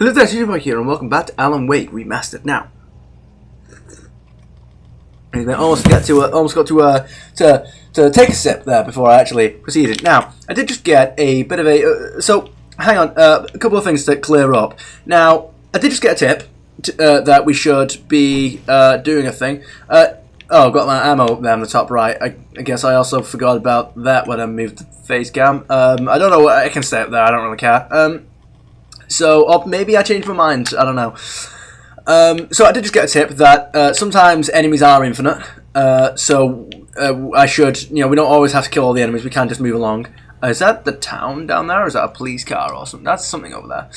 Hello there, Superboy here, and welcome back to Alan Wake Remastered. Now, I almost got to take a sip there before I actually proceeded. Now, I did just get a bit of a so hang on, a couple of things to clear up. Now, I did just get a tip that we should be doing a thing. Oh, I've got my ammo there on the top right. I guess I also forgot about that when I moved the face cam. I don't know. I can stay up there. I don't really care. So maybe I changed my mind. I don't know. So I did just get a tip that sometimes enemies are infinite. So I should, we don't always have to kill all the enemies. We can just move along. Is that the town down there, or is that a police car or something? That's something over there.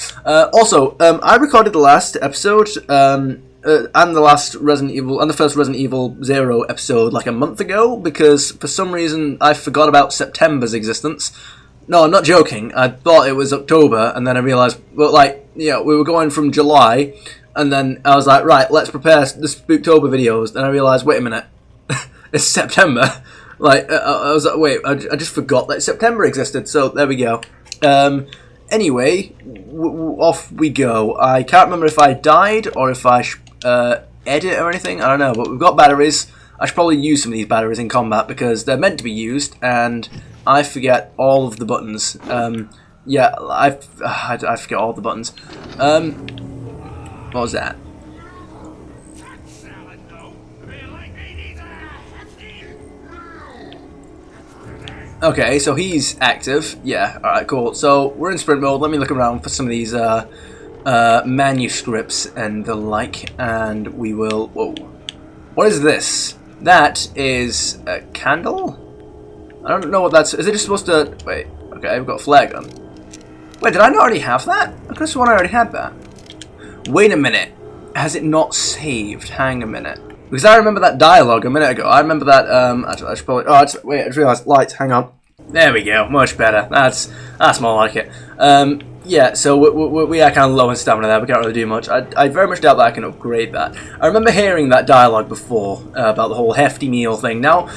Also, I recorded the last episode and the last Resident Evil and the first Resident Evil 0 episode like a month ago because for some reason I forgot about September's existence. No, I'm not joking. I thought it was October, and then I realised, well, we were going from July, and then I was like, right, let's prepare the Spooktober videos. Then I realised, wait a minute, it's September. I was like, wait, I just forgot that September existed. So there we go. Anyway, off we go. I can't remember if I died or if I edit or anything. I don't know, but we've got batteries. I should probably use some of these batteries in combat because they're meant to be used, and I forget all of the buttons. Yeah, I forget all the buttons. What was that? Okay, so he's active. Yeah, alright, cool. So we're in sprint mode. Let me look around for some of these manuscripts and the like, and we will... Whoa. What is this? That is a candle? I don't know what that's... Is it just supposed to... Wait, okay, we've got a flare gun. Wait, did I not already have that? I could have sworn I already had that. Wait a minute. Has it not saved? Hang a minute. Because I remember that dialogue a minute ago. I remember that, actually, I should probably... Oh, wait, I just realised. Lights, hang on. There we go. Much better. That's more like it. Yeah, so we are kind of low in stamina there. We can't really do much. I very much doubt that I can upgrade that. I remember hearing that dialogue before about the whole hefty meal thing. Now,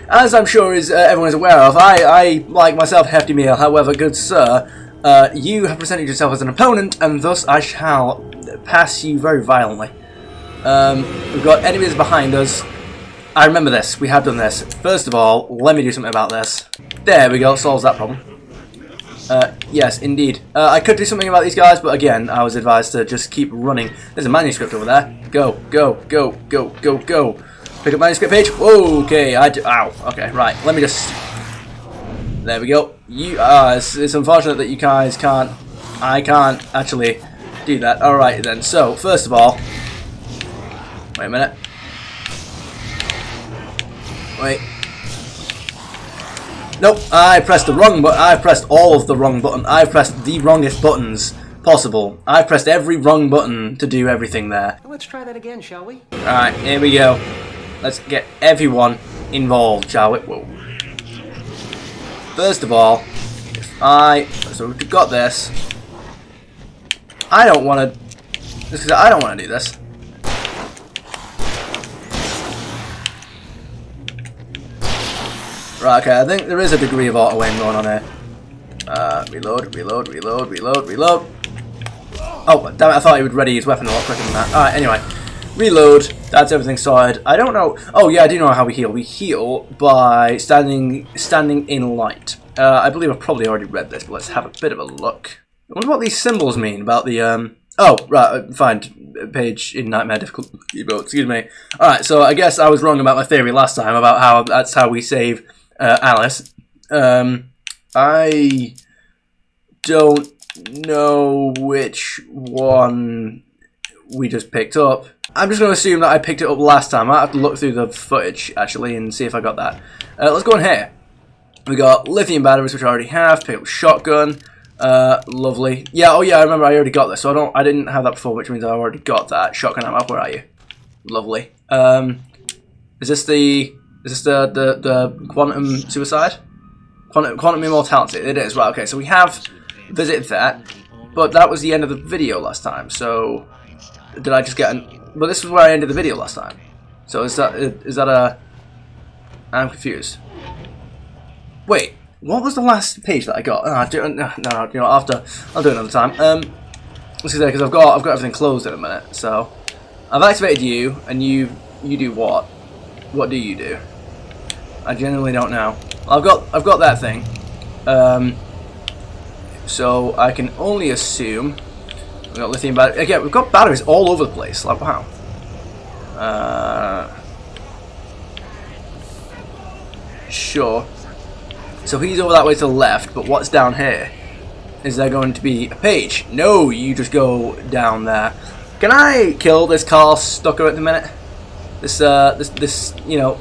as I'm sure everyone is aware of, I like myself hefty meal. However, good sir, you have presented yourself as an opponent, and thus I shall pass you very violently. We've got enemies behind us. I remember this. We have done this. First of all, let me do something about this. There we go. Solves that problem. Yes, indeed. I could do something about these guys, but again, I was advised to just keep running. There's a manuscript over there. Go, go, go, go, go, go. Pick up manuscript page. Whoa, okay, ow. Okay, right. Let me just... There we go. It's unfortunate that you guys can't... I can't actually do that. Alright then. So, first of all... Wait a minute. Wait. Nope, I pressed the wrong button. I've pressed all of the wrong button. I've pressed the wrongest buttons possible. I've pressed every wrong button to do everything there. Let's try that again, shall we? Alright, here we go. Let's get everyone involved, shall we? Whoa. First of all, so we've got this. I don't want to do this. Right, okay, I think there is a degree of auto-aim going on here. Reload, reload, reload, reload, reload. Oh, damn it, I thought he would ready his weapon a lot quicker than that. Alright, anyway. Reload, that's everything sorted. I don't know... Oh, yeah, I do know how we heal. We heal by standing in light. I believe I've probably already read this, but let's have a bit of a look. I wonder what these symbols mean about the, Oh, right, find page in Nightmare difficulty mode, excuse me. Alright, so I guess I was wrong about my theory last time about how that's how we save... Alice. I don't know which one we just picked up. I'm just going to assume that I picked it up last time. I have to look through the footage, actually, and see if I got that. Let's go in here. We got lithium batteries, which I already have. Pick up shotgun. Lovely. Yeah, oh yeah, I remember I already got this, so I didn't have that before, which means I already got that. Shotgun ammo, where are you? Lovely. Is this the quantum suicide? Quantum immortality. It is, right, okay, so we have visited that, but that was the end of the video last time, so did I just get well, this was where I ended the video last time. So is that a... I'm confused. Wait, what was the last page that I got? No, I'll do it another time. because I've got everything closed in a minute. So I've activated you, and you do what? What do you do? I genuinely don't know. I've got that thing. So I can only assume we've got lithium batteries. Again, we've got batteries all over the place. Like wow. Sure. So he's over that way to the left, but what's down here? Is there going to be a page? No, you just go down there. Can I kill this Carl Stucker at the minute? This, you know,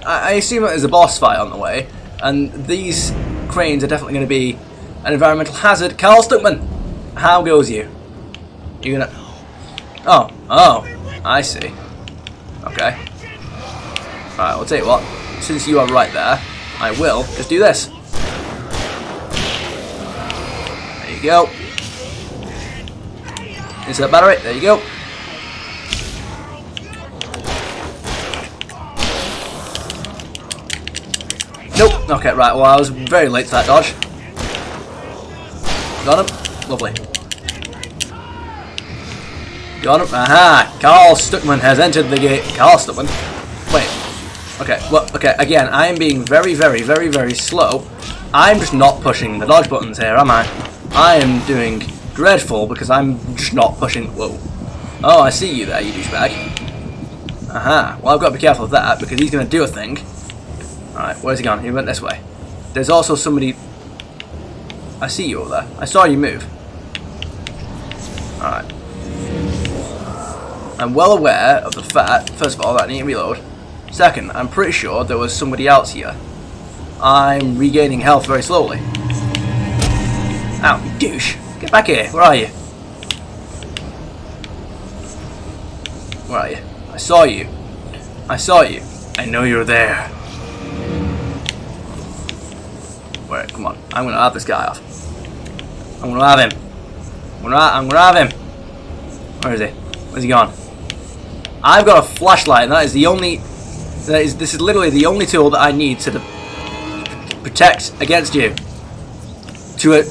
I assume that there's a boss fight on the way, and these cranes are definitely going to be an environmental hazard. Carl Stuckman, how goes you? You're gonna... Oh, I see. Okay. Right, I'll tell you what. Since you are right there, I will just do this. There you go. Insert battery. There you go. Nope. Okay, right. Well, I was very late to that dodge. Got him. Lovely. Got him. Aha! Carl Stuckman has entered the gate. Carl Stuckman. Wait. Okay. Well. Okay. Again, I am being very, very, very, very slow. I'm just not pushing the dodge buttons here, am I? I am doing dreadful because I'm just not pushing. Whoa. Oh, I see you there, you douchebag. Aha. Well, I've got to be careful of that because he's going to do a thing. Alright, where's he gone? He went this way. There's also somebody... I see you over there. I saw you move. Alright. I'm well aware of the fact, first of all, that I need to reload. Second, I'm pretty sure there was somebody else here. I'm regaining health very slowly. Ow, you douche. Get back here. Where are you? Where are you? I saw you. I saw you. I know you're there. Wait, come on. I'm gonna have this guy off. I'm gonna have him. I'm gonna have him. Where is he? Where's he gone? I've got a flashlight, and that is the only. This is literally the only tool that I need to protect against you. To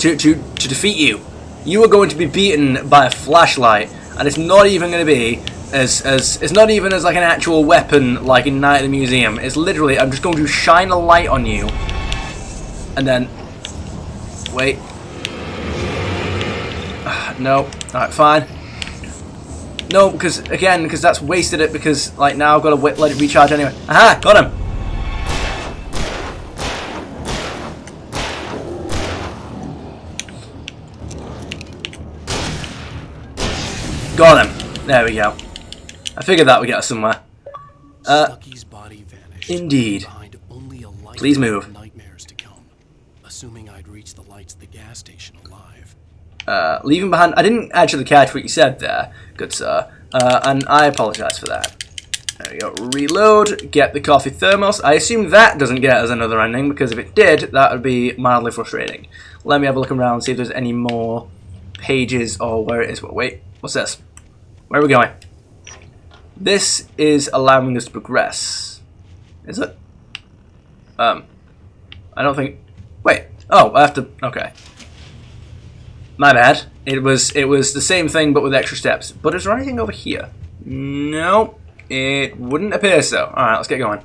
defeat you. You are going to be beaten by a flashlight, and it's not even going to be as it's not even as like an actual weapon like in Night at the Museum. It's literally I'm just going to shine a light on you. And then, wait. No. Alright, fine. No, because that's wasted it. Because like now I've got to let it recharge anyway. Aha, got him. Got him. There we go. I figured that would get us somewhere. Indeed. Please move. Assuming I'd reach the lights of the gas station alive. Leaving behind... I didn't actually catch what you said there, good sir. And I apologise for that. There we go. Reload. Get the coffee thermos. I assume that doesn't get us another ending, because if it did, that would be mildly frustrating. Let me have a look around and see if there's any more pages or where it is. Wait, what's this? Where are we going? This is allowing us to progress. Is it? I don't think... Wait. Oh, I have to... Okay. My bad. It was the same thing, but with extra steps. But is there anything over here? No. It wouldn't appear so. Alright, let's get going.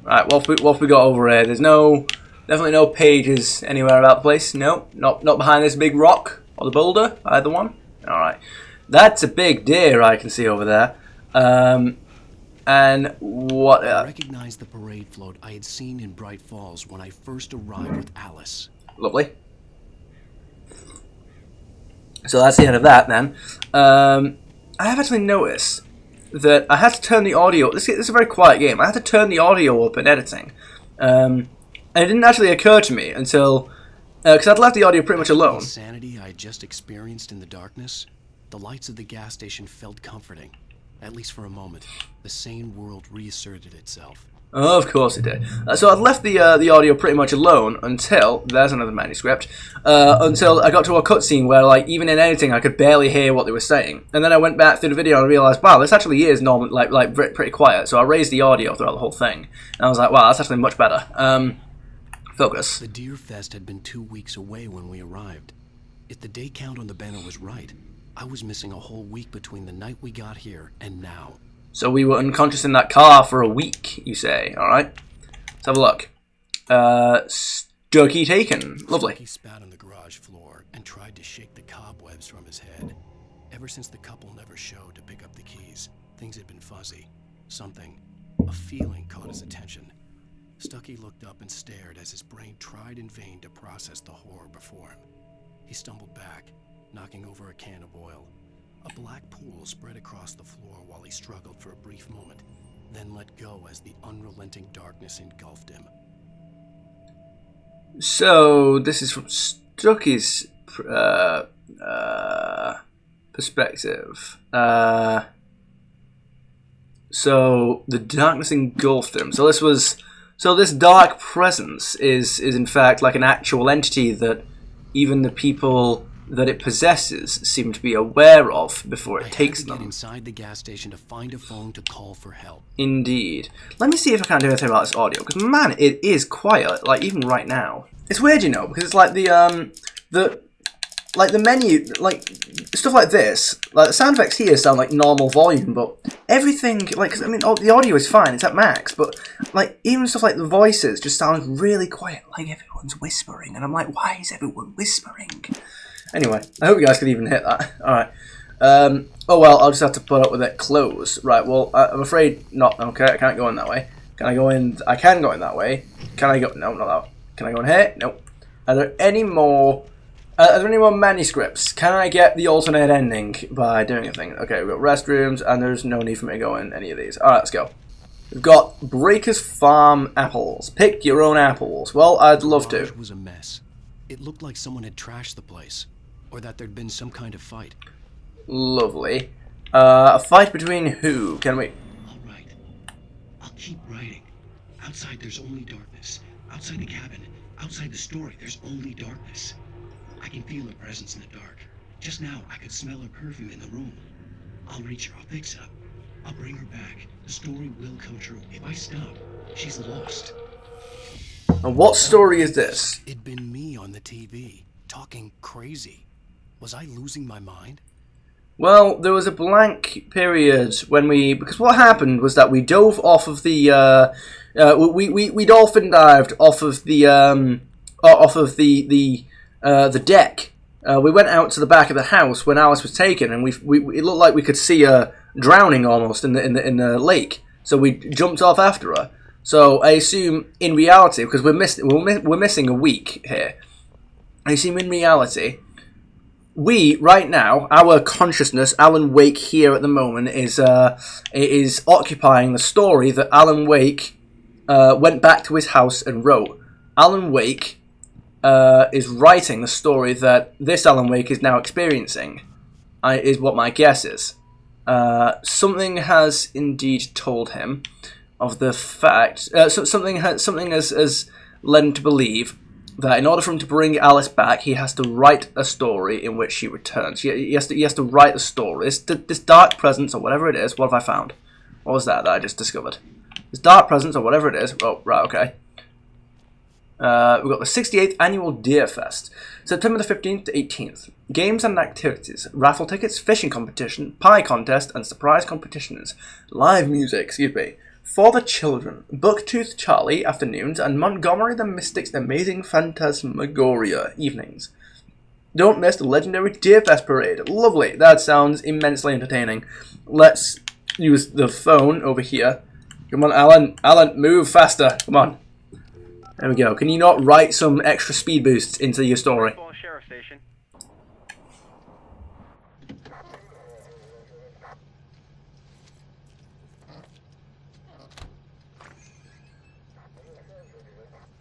Alright, what have we got over here? There's definitely no pages anywhere about the place. No. Not behind this big rock. Or the boulder. Either one. Alright. That's a big deer I can see over there. And what... I recognized the parade float I had seen in Bright Falls when I first arrived with Alice. Lovely. So that's the end of that then. I have actually noticed that I had to turn the audio... This is a very quiet game. I had to turn the audio up in editing. And it didn't actually occur to me until... Because I'd left the audio pretty much alone. The insanity I had just experienced in the darkness, the lights of the gas station felt comforting. At least for a moment, the sane world reasserted itself. Oh, of course it did. So I'd left the audio pretty much alone until... There's another manuscript. Until I got to a cutscene where, like, even in editing, I could barely hear what they were saying. And then I went back through the video and I realised, wow, this actually is normal, like pretty quiet. So I raised the audio throughout the whole thing. And I was like, wow, that's actually much better. Focus. The Deer Fest had been 2 weeks away when we arrived. If the day count on the banner was right, I was missing a whole week between the night we got here and now. So we were unconscious in that car for a week, you say? Alright. Let's have a look. Stucky taken. Lovely. He spat on the garage floor and tried to shake the cobwebs from his head. Ever since the couple never showed to pick up the keys, things had been fuzzy. Something, a feeling caught his attention. Stucky looked up and stared as his brain tried in vain to process the horror before him. He stumbled back, knocking over a can of oil. A black pool spread across the floor while he struggled for a brief moment, then let go as the unrelenting darkness engulfed him. So, this is from Stucky's perspective. So, the darkness engulfed him. So this dark presence is in fact like an actual entity that even the people that it possesses seem to be aware of before it takes them. Get inside the gas station to find a phone to call for help. Indeed. Let me see if I can do anything about this audio, because man, it is quiet, like even right now. It's weird, you know, because it's like the menu, like stuff like this, like the sound effects here sound like normal volume, but everything, like, 'cause, I mean, the audio is fine, it's at max, but like even stuff like the voices just sound really quiet, like everyone's whispering, and I'm like, why is everyone whispering? Anyway, I hope you guys can even hit that. Alright. Oh well, I'll just have to put up with it. Close. Right, well, I'm afraid not. Okay, I can't go in that way. Can I go in? I can go in that way. Can I go? No, not that. Can I go in here? Nope. Are there any more manuscripts? Can I get the alternate ending by doing a thing? Okay, we've got restrooms, and there's no need for me to go in any of these. Alright, let's go. We've got Breaker's Farm apples. Pick your own apples. Well, I'd love to. It was a mess. It looked like someone had trashed the place, or that there'd been some kind of fight. Lovely. A fight between who? Can we... All right. I'll keep writing. Outside there's only darkness. Outside the cabin, outside the story, there's only darkness. I can feel her presence in the dark. Just now, I could smell her perfume in the room. I'll reach her, I'll fix it up. I'll bring her back. The story will come true. If I stop, she's lost. And what story is this? It'd been me on the TV, talking crazy. Was I losing my mind? Well, there was a blank period when because what happened was that we dove off of the, we dolphin dived off of the deck. We went out to the back of the house when Alice was taken, and it looked like we could see her drowning almost in the lake. So we jumped off after her. So I assume in reality, because we're missing a week here. I assume in reality, right now, our consciousness, Alan Wake here at the moment, is occupying the story that Alan Wake went back to his house and wrote. Alan Wake is writing the story that this Alan Wake is now experiencing, is what my guess is. Something has indeed told him of the fact, something has led him to believe that in order for him to bring Alice back, he has to write a story in which she returns. He has to write a story. This dark presence, or whatever it is, what have I found? What was that I just discovered? This dark presence, or whatever it is. Oh, right, okay. We've got the 68th Annual Deer Fest, September the 15th to 18th. Games and activities, raffle tickets, fishing competition, pie contest, and surprise competitions. Live music, for the children, Bucktooth Charlie afternoons, and Montgomery the Mystic's Amazing Phantasmagoria evenings. Don't miss the legendary Deer Fest parade. Lovely, that sounds immensely entertaining. Let's use the phone over here. Come on, Alan, move faster, come on. There we go. Can you not write some extra speed boosts into your story? Sheriff Station.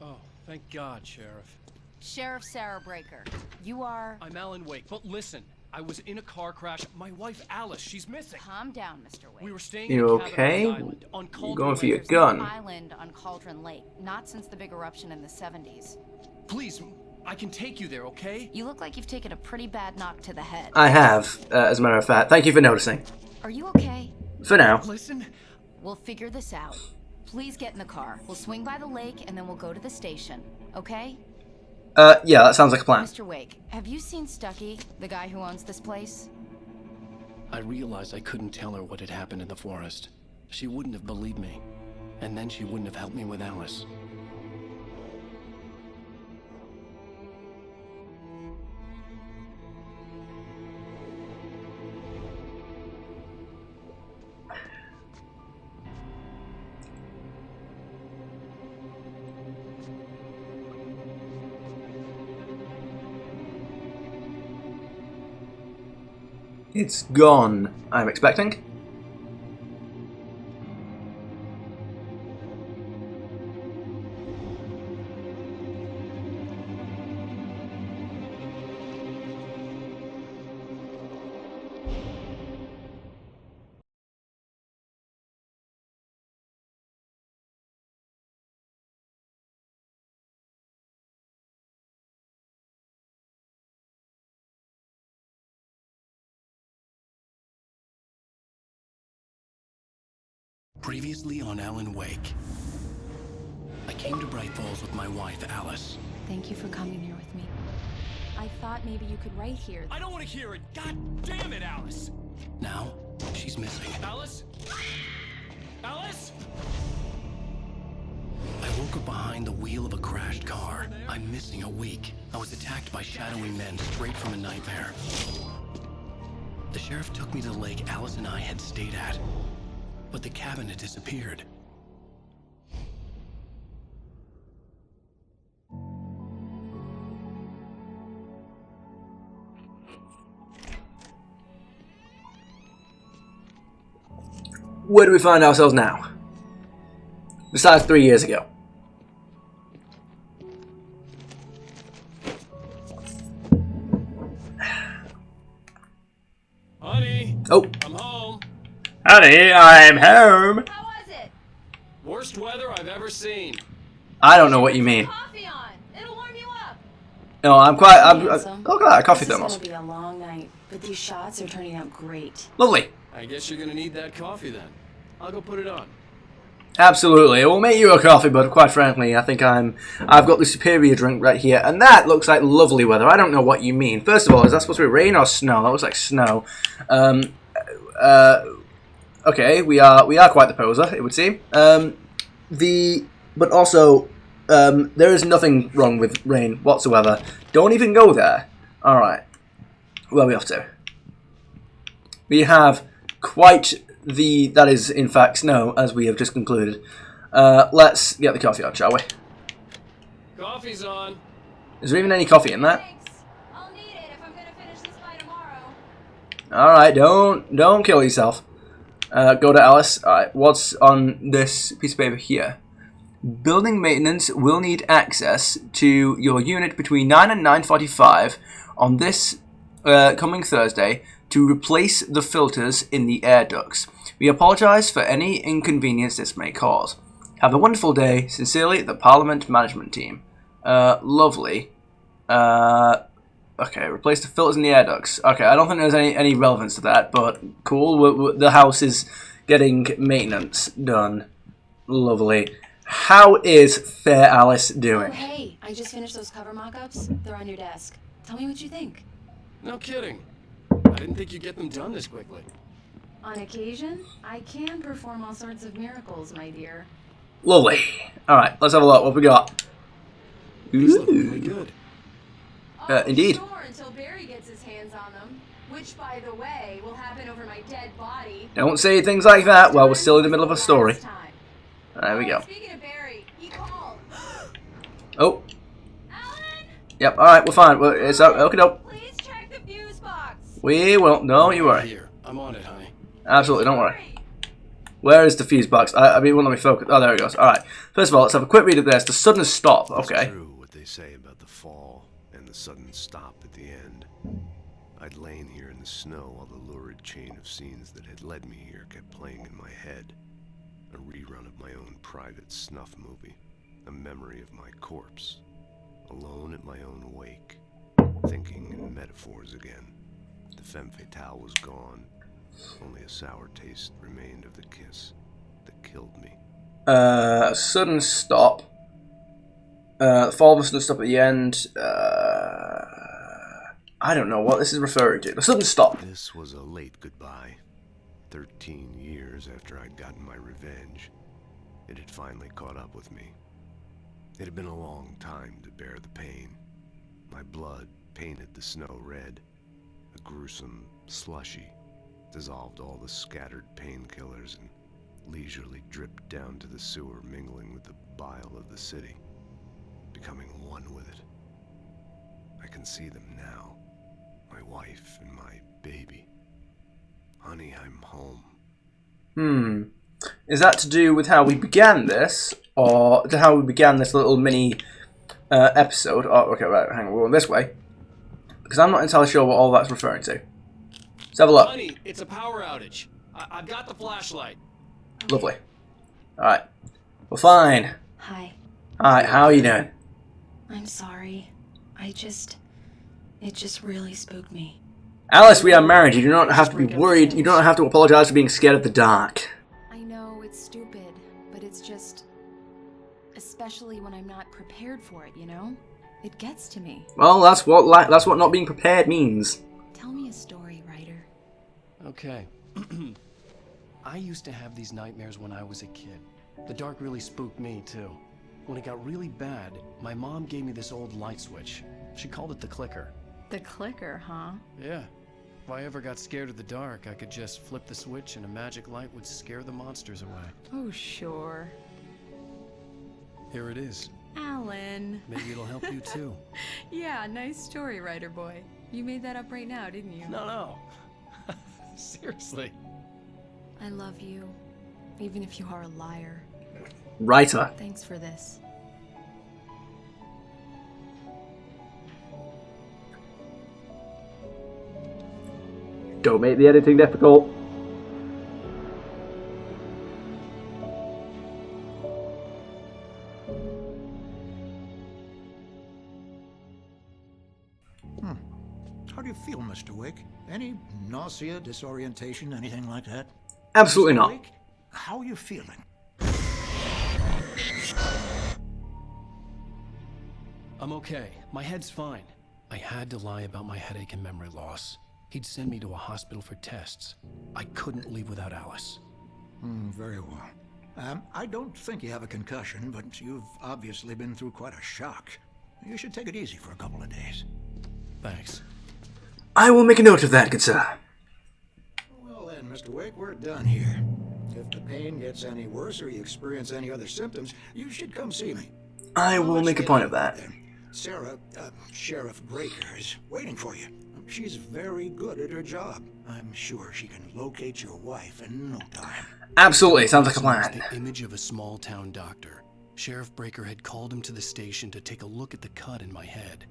Oh, thank God, Sheriff. Sheriff Sarah Breaker, you are... I'm Alan Wake, but listen, I was in a car crash. My wife, Alice, she's missing. Calm down, Mr. Wake. We were staying You in a cabin okay? on the island, on Cauldron You're going for your Lake. gun. Island on Cauldron Lake, not since the big eruption in the 70s. Please, I can take you there, okay? You look like you've taken a pretty bad knock to the head. I have, as a matter of fact. Thank you for noticing. Are you okay? For now. Listen, We'll figure this out. Please get in the car. We'll swing by the lake and then we'll go to the station, okay? Yeah, that sounds like a plan. Mr. Wake, have you seen Stucky, the guy who owns this place? I realized I couldn't tell her what had happened in the forest. She wouldn't have believed me. And then she wouldn't have helped me with Alice. It's gone, I'm expecting. Previously on Alan Wake. I came to Bright Falls with my wife, Alice. Thank you for coming here with me. I thought maybe you could write here. I don't want to hear it. God damn it, Alice. Now, she's missing. Alice? Alice? I woke up behind the wheel of a crashed car. I'm missing a week. I was attacked by shadowy men straight from a nightmare. The sheriff took me to the lake Alice and I had stayed at. But the cabin had disappeared. Where do we find ourselves now? Besides 3 years ago. Honey, Oh, I'm home. honey, I'm home. How was it? Worst weather I've ever seen. I don't know what you mean. Coffee on. It'll warm you up. No, I'm quite. Handsome. Look at that, a coffee This is thermos. gonna be a long night, but these shots are turning out great. Lovely. I guess you're gonna need that coffee then. I'll go put it on. Absolutely. We'll make you a coffee, but quite frankly, I think I've got the superior drink right here, and that looks like lovely weather. I don't know what you mean. First of all, is that supposed to be rain or snow? That looks like snow. Okay, we are quite the poser, it would seem. But also, there is nothing wrong with rain whatsoever. Don't even go there. All right, where are we off to? We have quite that is in fact snow, as we have just concluded. Let's get the coffee on, shall we? Coffee's on. Is there even any coffee in that? Thanks. I'll need it if I'm gonna finish this by tomorrow. All right, don't kill yourself. Go to Alice. All right, what's on this piece of paper here? Building maintenance will need access to your unit between 9 and 9:45 on this coming Thursday to replace the filters in the air ducts. We apologize for any inconvenience this may cause. Have a wonderful day. Sincerely, the Parliament Management Team. Lovely. Okay, replace the filters in the air ducts. Okay, I don't think there's any relevance to that, but cool. The house is getting maintenance done. Lovely. How is Fair Alice Oh, doing? hey, I just finished those cover mock-ups. They're on your desk. Tell me what you think. No kidding. I didn't think you'd get them done this quickly. On occasion, I can perform all sorts of miracles, my dear. Lovely. All right, let's have a look. What we got? These look really good. Indeed. Sure, until Barry gets his hands on them. Which, by the way, will happen over my dead body. Don't say things like that while we're still in the middle of a story. Last time. There we go. Speaking of Barry, he called. Oh, Alan, yep. All right, we're fine. It's okay. No, please check the fuse box. we won't. Don't you worry. Here, I'm on it, honey. Absolutely, don't worry. Where is the fuse box? I mean, well, let me focus. Oh, there it goes. All right. First of all, let's have a quick read of this. The sudden stop. It's Okay. true what they say about the fall and the sudden stop at the end. I'd lain here in the snow while the lurid chain of scenes that had led me here kept playing in my head. A rerun of my own private snuff movie. A memory of my corpse. Alone at my own wake. Thinking in metaphors again. The femme fatale was gone. Only a sour taste remained of the kiss that killed me. Sudden stop. Fall of a sudden stop at the end. I don't know what this is referring to. The sudden stop. This was a late goodbye. 13 years after I'd gotten my revenge, it had finally caught up with me. It had been a long time to bear the pain. My blood painted the snow red. A gruesome slushy dissolved all the scattered painkillers and leisurely dripped down to the sewer, mingling with the bile of the city, becoming one with it. I can see them now. My wife and my baby. Honey, I'm home. Is that to do with how we began this, or to how we began this little mini episode? Oh, okay, right, hang on, we're going this way. Because I'm not entirely sure what all that's referring to. Let's have a look. Honey, it's a power outage. I've got the flashlight. Lovely. Alright. Well, fine. Hi. Alright, how are you doing? I'm sorry. It just really spooked me. Alice, we are married. You do not have to be worried. You don't have to apologize for being scared of the dark. I know it's stupid, but it's just... especially when I'm not prepared for it, you know? It gets to me. Well, that's what not being prepared means. Tell me a story, writer. Okay. I used to have these nightmares when I was a kid. The dark really spooked me, too. When it got really bad, my mom gave me this old light switch. She called it the clicker. The clicker, huh? Yeah. If I ever got scared of the dark, I could just flip the switch and a magic light would scare the monsters away. Oh, sure. Here it is. Alan. Maybe it'll help you, too. Yeah, nice story, writer boy. You made that up right now, didn't you? No. Seriously. I love you, even if you are a liar. Writer. Thanks for this. Don't make the editing difficult. How do you feel, Mr. Wake? Any nausea, disorientation, anything like that? Absolutely Mr. not. Wake, how are you feeling? I'm okay. My head's fine. I had to lie about my headache and memory loss. He'd send me to a hospital for tests. I couldn't leave without Alice. Very well. I don't think you have a concussion, but you've obviously been through quite a shock. You should take it easy for a couple of days. Thanks. I will make a note of that, good sir. Well then, Mr. Wake, we're done here. If the pain gets any worse or you experience any other symptoms, you should come see me. I will make a point of that. Sarah, Sheriff Breaker, is waiting for you. She's very good at her job. I'm sure she can locate your wife in no time. Absolutely, sounds like a plan. The image of a small town doctor. Sheriff Breaker had called him to the station to take a look at the cut in my head.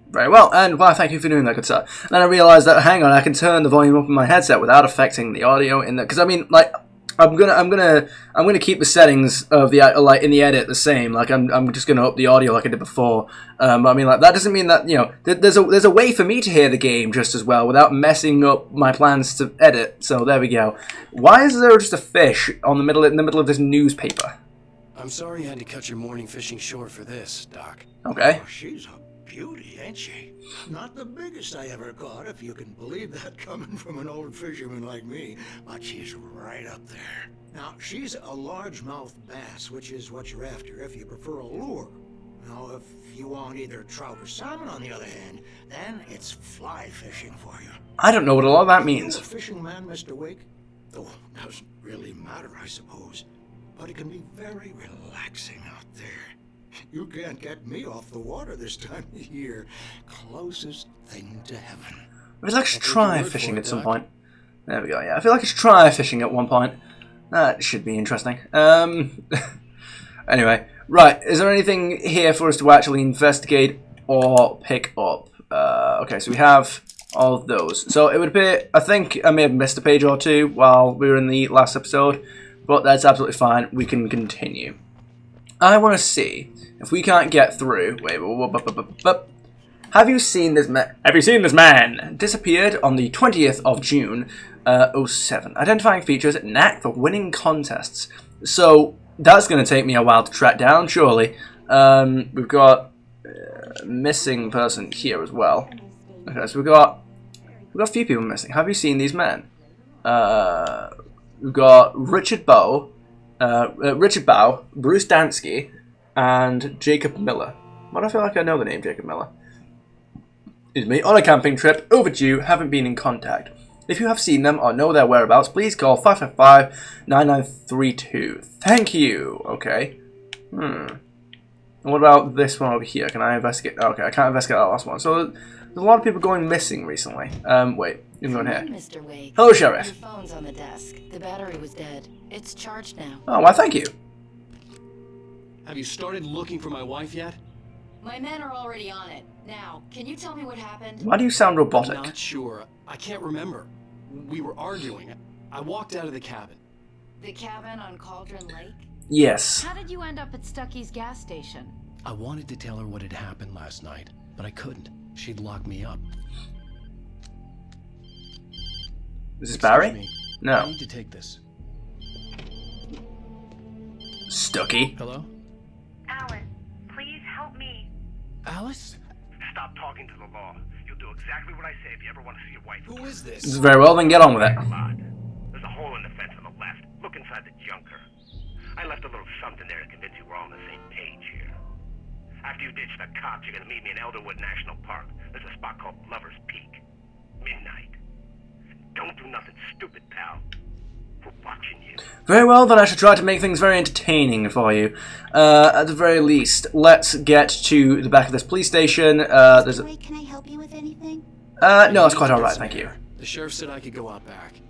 Very well, and well, thank you for doing that, good sir. Then I realised that, hang on, I can turn the volume up in my headset without affecting the audio in the, because I mean, like, I'm gonna keep the settings of the like in the edit the same. Like I'm just gonna up the audio like I did before. But I mean, like that doesn't mean that there's a way for me to hear the game just as well without messing up my plans to edit. So there we go. Why is there just a fish in the middle of this newspaper? I'm sorry you had to cut your morning fishing short for this, Doc. Okay. Oh, she's a beauty, ain't she? Not the biggest I ever caught, if you can believe that coming from an old fisherman like me, but she's right up there. Now, she's a largemouth bass, which is what you're after if you prefer a lure. Now, if you want either trout or salmon, on the other hand, then it's fly fishing for you. I don't know what all that means. You a fishing man, Mr. Wake? Though it doesn't really matter, I suppose. But it can be very relaxing out there. You can't get me off the water this time of year. Closest thing to heaven. I feel like I should try fishing at some point. There we go, yeah. I feel like I should try fishing at one point. That should be interesting. Anyway, right. Is there anything here for us to actually investigate or pick up? Okay, so we have all of those. So it would appear, I think I may have missed a page or two while we were in the last episode, but that's absolutely fine. We can continue. I want to see if we can't get through. Wait, have you seen this man? Have you seen this man? Disappeared on the 20th of June, 07. Identifying features: knack for winning contests. So that's going to take me a while to track down, surely. We've got missing person here as well. Okay, so we've got a few people missing. Have you seen these men? We've got Richard Bow, Bruce Dansky, and Jacob Miller. Why do I feel like I know the name Jacob Miller? Excuse me. On a camping trip, overdue, haven't been in contact. If you have seen them or know their whereabouts, please call 555-9932. Thank you. Okay. And what about this one over here? Can I investigate? Okay, I can't investigate that last one. So there's a lot of people going missing recently. Wait, you can go in here. Mr. Wake. Hello, Sheriff. Your phone's on the desk. The battery was dead. It's charged now. Oh, why, thank you. Have you started looking for my wife yet? My men are already on it. Now, can you tell me what happened? Why do you sound robotic? I'm not sure. I can't remember. We were arguing. I walked out of the cabin. The cabin on Cauldron Lake? Yes. How did you end up at Stucky's gas station? I wanted to tell her what had happened last night, but I couldn't. She'd lock me up. Is this Barry? Excuse me. I No. need to take this. Stucky. Hello? Alice, please help me. Alice? Stop talking to the law. You'll do exactly what I say if you ever want to see your wife. Who is this? Very well, then get on with it. There's a hole in the fence on the left. Look inside the junker. I left a little something there to convince you we're all on the same page here. After you ditch the cops, you're gonna meet me in Elderwood National Park. There's a spot called Lover's Peak. Midnight. Don't do nothing stupid, pal. We're watching you. Very well, then I shall try to make things very entertaining for you. At the very least, let's get to the back of this police station. There's a... Wait, can I help you with anything? No, that's quite alright, thank you. The sheriff said I could go out back.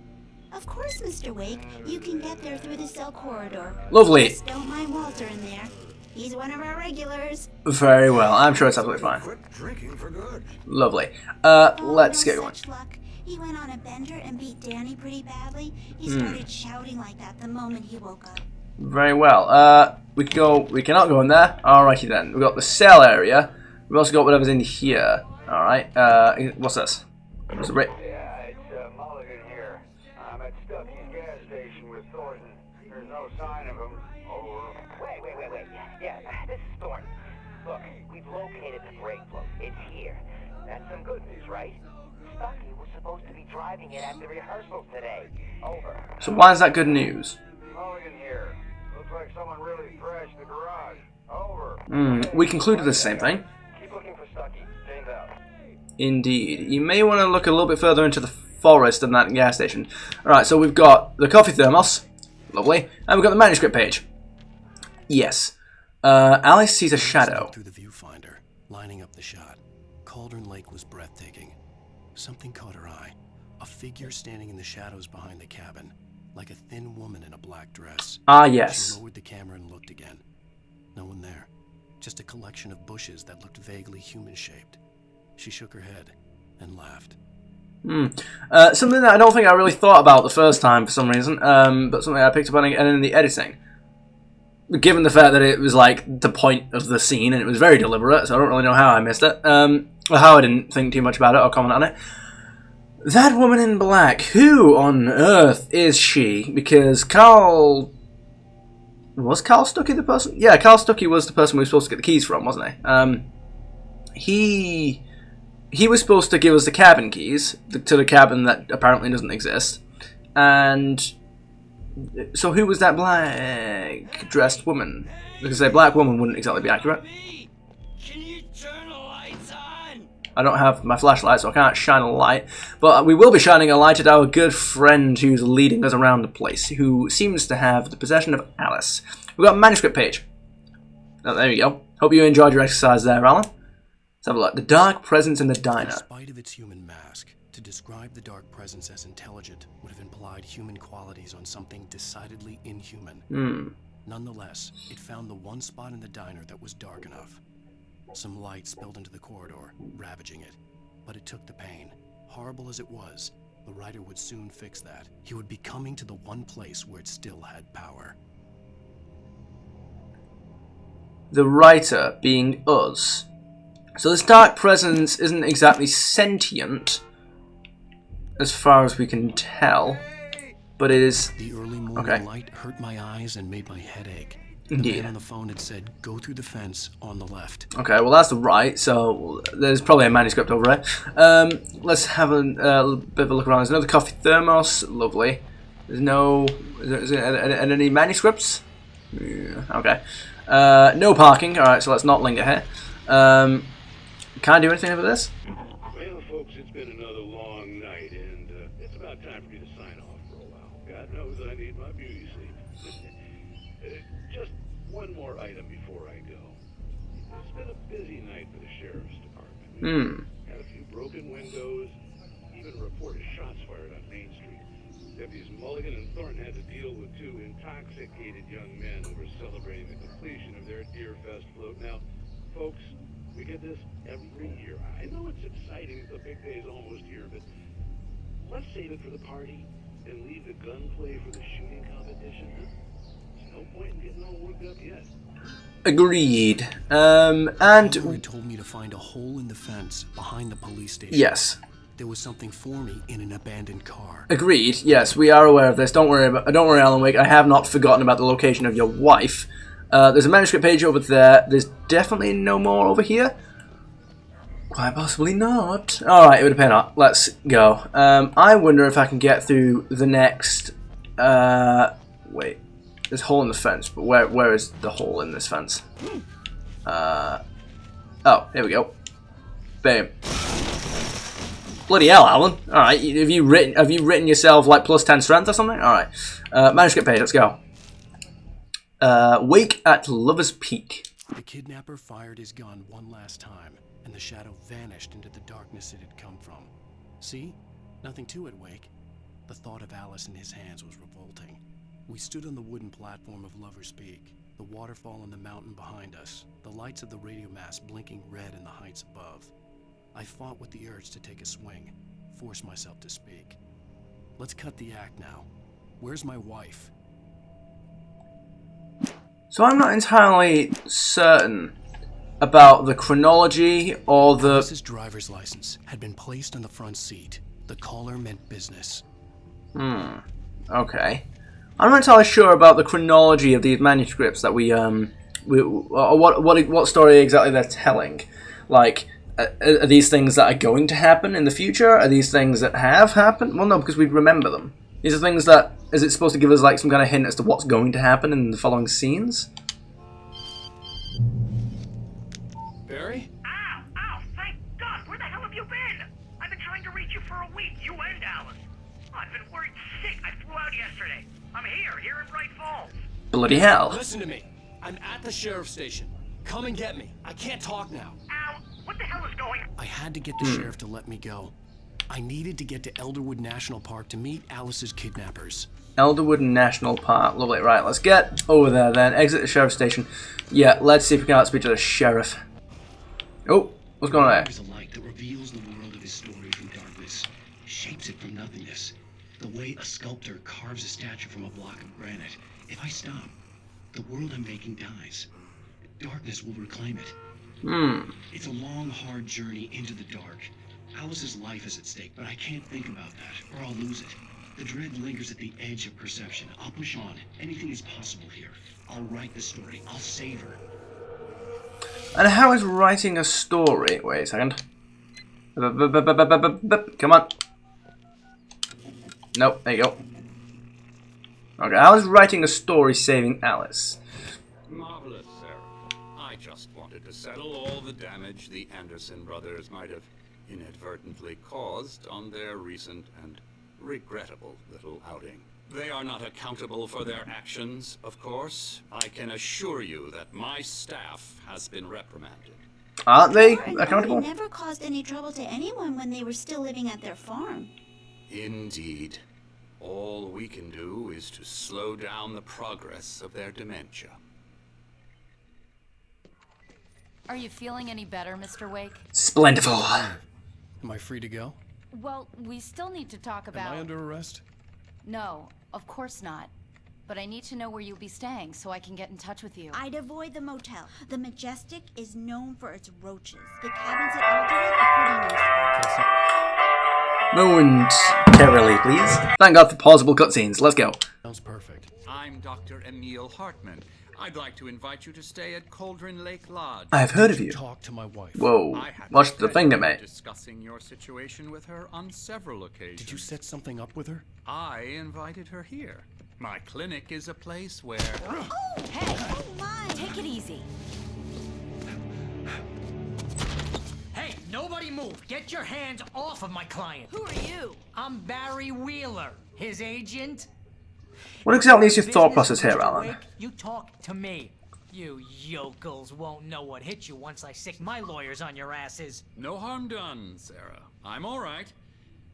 Of course, Mr. Wake. You can get there through the cell corridor. Lovely. Just don't mind Walter in there. He's one of our regulars. Very well, I'm sure it's absolutely fine. Quit drinking for good. Lovely. Oh, Let's no get going. such luck. He went on a bender and beat Danny pretty badly. He started shouting like that the moment he woke up. Very well. We cannot go in there. Alrighty then. We've got the cell area. We've also got whatever's in here. Alright. What's this? There's a Yeah, it's Mulligan here. I'm at Stucky's gas station with Thornton. There's no sign of him. Over. Wait. Yeah, this is Thornton. Look, we've located the brake float. It's here. That's some good news, right? Stucky was supposed to be driving it at the rehearsal today. Over. So why is that good news? Mulligan here. Looks like someone really thrashed the garage. Over. We concluded the same thing. Keep looking for Stucky. James out. Indeed. You may want to look a little bit further into the forest than that gas station. Alright, so we've got the coffee thermos. Lovely. And we've got the manuscript page. Yes. Alice sees a shadow. Through the viewfinder, lining up the shot. Cauldron Lake was breathtaking. Something caught her eye. A figure standing in the shadows behind the cabin, like a thin woman in a black dress. Ah, yes. She lowered the camera and looked again. No one there. Just a collection of bushes that looked vaguely human-shaped. She shook her head and laughed. Something that I don't think I really thought about the first time for some reason, but something I picked up on again in the editing. Given the fact that it was like the point of the scene and it was very deliberate, so I don't really know how I missed it, or how I didn't think too much about it or comment on it. That woman in black, who on earth is she? Because Carl... Was Carl Stucky the person? Yeah, Carl Stucky was the person we were supposed to get the keys from, wasn't he? He was supposed to give us the cabin keys, to the cabin that apparently doesn't exist. And... So who was that black-dressed woman? Because a black woman wouldn't exactly be accurate. Can you turn the lights on? I don't have my flashlight, so I can't shine a light. But we will be shining a light at our good friend who's leading us around the place, who seems to have the possession of Alice. We've got a manuscript page. Oh, there you go. Hope you enjoyed your exercise there, Alan. Let's have a look. The dark presence in the diner. In spite of its human mask, to describe the dark presence as intelligent would have implied human qualities on something decidedly inhuman. Nonetheless, it found the one spot in the diner that was dark enough. Some light spilled into the corridor, ravaging it. But it took the pain. Horrible as it was, the writer would soon fix that. He would be coming to the one place where it still had power. The writer being us. So this dark presence isn't exactly sentient, as far as we can tell, but it is... The early morning light hurt my eyes and made my head ache. The man Indeed. on the phone had said, go through the fence on the left. Okay, well that's the right, so there's probably a manuscript over there. Let's have a bit of a look around. There's another coffee thermos, lovely. There's no... Is there any manuscripts? Yeah, okay. No parking, alright, so let's not linger here. Can I do anything over this? Well, folks, it's been another long night, and it's about time for me to sign off for a while. God knows I need my beauty sleep. Just one more item before I go. It's been a busy night for the sheriff's department. Had a few broken windows, even reported shots fired on Main Street. Deputies Mulligan and Thornton had to deal with two intoxicated young men who were celebrating the completion of their Deerfest float. Now, folks, we get this every year. I know it's exciting, the big day's almost here, but let's save it for the party and leave the gunplay for the shooting competition. There's no point in getting all worked up yet. Agreed. Oliver told me to find a hole in the fence behind the police station. Yes. There was something for me in an abandoned car. Agreed. Yes, we are aware of this. Don't worry, Alan Wake. I have not forgotten about the location of your wife. There's a manuscript page over there. There's definitely no more over here. Quite possibly not. Alright, it would appear not. Let's go. I wonder if I can get through the next... wait. There's a hole in the fence, but where is the hole in this fence? Oh, here we go. Bam. Bloody hell, Alan. Alright, have you written yourself like +10 strength or something? Alright. Manuscript page, let's go. Wake at Lover's Peak. The kidnapper fired his gun one last time, and the shadow vanished into the darkness it had come from. See? Nothing to it, Wake. The thought of Alice in his hands was revolting. We stood on the wooden platform of Lover's Peak, the waterfall on the mountain behind us, the lights of the radio mast blinking red in the heights above. I fought with the urge to take a swing, force myself to speak. Let's cut the act now. Where's my wife? So I'm not entirely certain about the chronology or the... Alice's driver's license had been placed on the front seat. The caller meant business. Okay. I'm not entirely sure about the chronology of these manuscripts that what story exactly they're telling. Like, are these things that are going to happen in the future? Are these things that have happened? Well, no, because we remember them. These are things that... Is it supposed to give us like some kind of hint as to what's going to happen in the following scenes? Barry? Ow! Thank God! Where the hell have you been? I've been trying to reach you for a week, you and Alice. I've been worried sick. I flew out yesterday. I'm here in Bright Falls. Bloody hell. Listen to me. I'm at the sheriff's station. Come and get me. I can't talk now. Ow! What the hell is going on? I had to get the sheriff to let me go. I needed to get to Elderwood National Park to meet Alice's kidnappers. Elderwood National Park. Lovely. Right, let's get over there then. Exit the sheriff's station. Yeah, let's see if we can speak to the sheriff. Oh, what's going on there? There's a light that reveals the world of his story from darkness, shapes it from nothingness. The way a sculptor carves a statue from a block of granite. If I stop, the world I'm making dies. Darkness will reclaim it. It's a long, hard journey into the dark. Alice's life is at stake, but I can't think about that, or I'll lose it. The dread lingers at the edge of perception. I'll push on. Anything is possible here. I'll write the story. I'll save her. And how is writing a story? Wait a second. Come on. Nope, there you go. Okay, how is writing a story saving Alice? Marvelous, sir. I just wanted to settle all the damage the Anderson brothers might have inadvertently caused on their recent and regrettable little outing. They are not accountable for their actions, of course. I can assure you that my staff has been reprimanded. Aren't they accountable? They never caused any trouble to anyone when they were still living at their farm. Indeed. All we can do is to slow down the progress of their dementia. Are you feeling any better, Mr. Wake? Splendiful. Am I free to go? Well, we still need to talk about... Am I under arrest? No, of course not. But I need to know where you'll be staying so I can get in touch with you. I'd avoid the motel. The Majestic is known for its roaches. The cabins at Alderwood are pretty nice. Momentarily, please. Thank God for pausable cutscenes. Let's go. Sounds perfect. I'm Dr. Emil Hartman. I'd like to invite you to stay at Cauldron Lake Lodge. I have heard of you. Talk to my wife. Whoa. Watch the finger, mate. Discussing your situation with her on several occasions. Did you set something up with her? I invited her here. My clinic is a place where... Oh, hey! Oh my! Take it easy. Hey, nobody move! Get your hands off of my client! Who are you? I'm Barry Wheeler, his agent. What exactly is your thought process here, Mr. Alan? Wake, you talk to me. You yokels won't know what hit you once I sick my lawyers on your asses. No harm done, Sarah. I'm all right.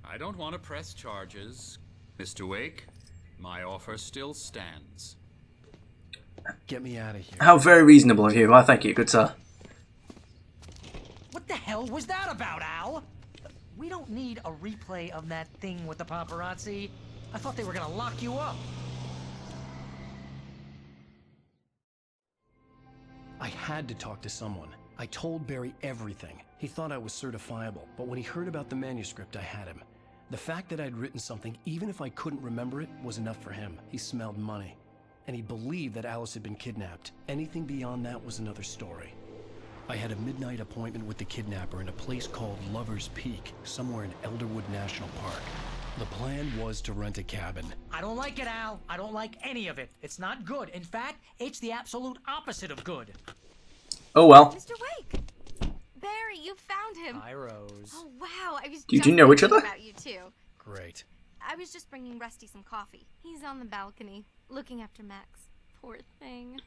I don't want to press charges. Mr. Wake, my offer still stands. Get me out of here. How very reasonable of you. Why, thank you, good sir. What the hell was that about, Al? We don't need a replay of that thing with the paparazzi. I thought they were gonna lock you up. I had to talk to someone. I told Barry everything. He thought I was certifiable, but when he heard about the manuscript, I had him. The fact that I'd written something, even if I couldn't remember it, was enough for him. He smelled money. And he believed that Alice had been kidnapped. Anything beyond that was another story. I had a midnight appointment with the kidnapper in a place called Lover's Peak, somewhere in Elderwood National Park. The plan was to rent a cabin. I don't like it, Al. I don't like any of it. It's not good. In fact, it's the absolute opposite of good. Oh well. Mr. Wake! Barry, you found him! Hi, Rose. Oh, wow. I was Did you know each thinking other? about you, too. Great. I was just bringing Rusty some coffee. He's on the balcony, looking after Max. Poor thing.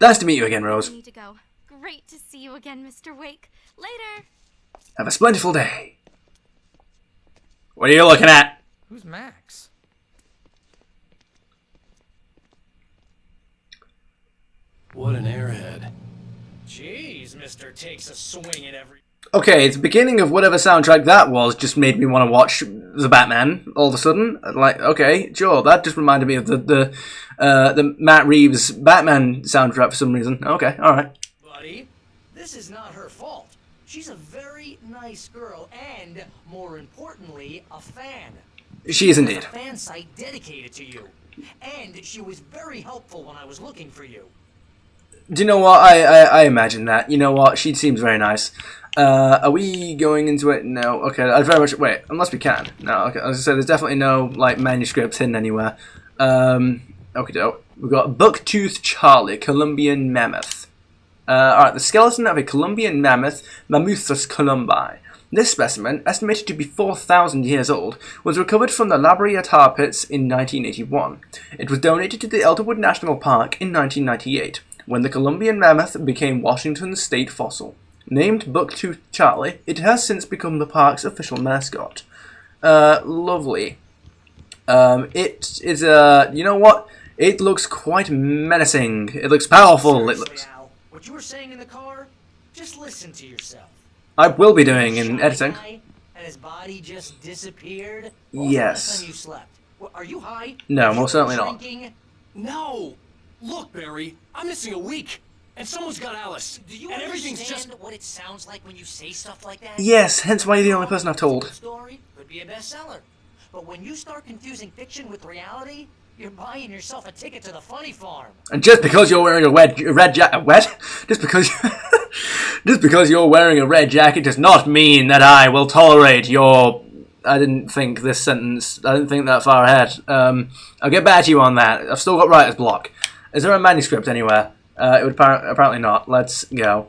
Nice to meet you again, Rose. I need to go. Great to see you again, Mr. Wake. Later! Have a splendid day. What are you looking at? Who's Max? What an airhead. Jeez, Mister takes a swing at every... Okay, the beginning of whatever soundtrack that was just made me want to watch The Batman all of a sudden. Like, okay, sure, that just reminded me of the Matt Reeves Batman soundtrack for some reason. Okay, alright. Buddy, this is not her fault. She's a very nice girl and, more importantly, a fan. She is indeed. A fan site dedicated to you. And she was very helpful when I was looking for you. Do you know what? I imagine that. You know what? She seems very nice. Are we going into it? No. Okay, I'd very much... Wait, unless we can. No, okay. As I said, there's definitely no, like, manuscripts hidden anywhere. Okay, doke. We've got Bucktooth Charlie, Columbian Mammoth. Alright, the skeleton of a Columbian mammoth, Mammuthus columbi. This specimen, estimated to be 4,000 years old, was recovered from the Labria tar pits in 1981. It was donated to the Elderwood National Park in 1998, when the Columbian mammoth became Washington's state fossil. Named Bucktooth Charlie, it has since become the park's official mascot. Lovely. It is, you know what? It looks quite menacing. It looks powerful. Seriously, It looks... Al, what you were saying in the car, just listen to yourself. I will be doing in editing. And his body just disappeared? Yes. Last time you slept. Well, are you high? No, most certainly not. Drinking? No! Look, Barry, I'm missing a week. And someone's got Alice. Do you and everything's understand just... what it sounds like when you say stuff like that? Yes, hence why you're the only person I've told. Story could be a bestseller. But when you start confusing fiction with reality, you're buying yourself a ticket to the funny farm. And just because you're wearing a red jacket, just because you're wearing a red jacket does not mean that I will tolerate your... I didn't think this sentence. I didn't think that far ahead. I'll get back to you on that. I've still got writer's block. Is there a manuscript anywhere? It would apparently not. Let's go.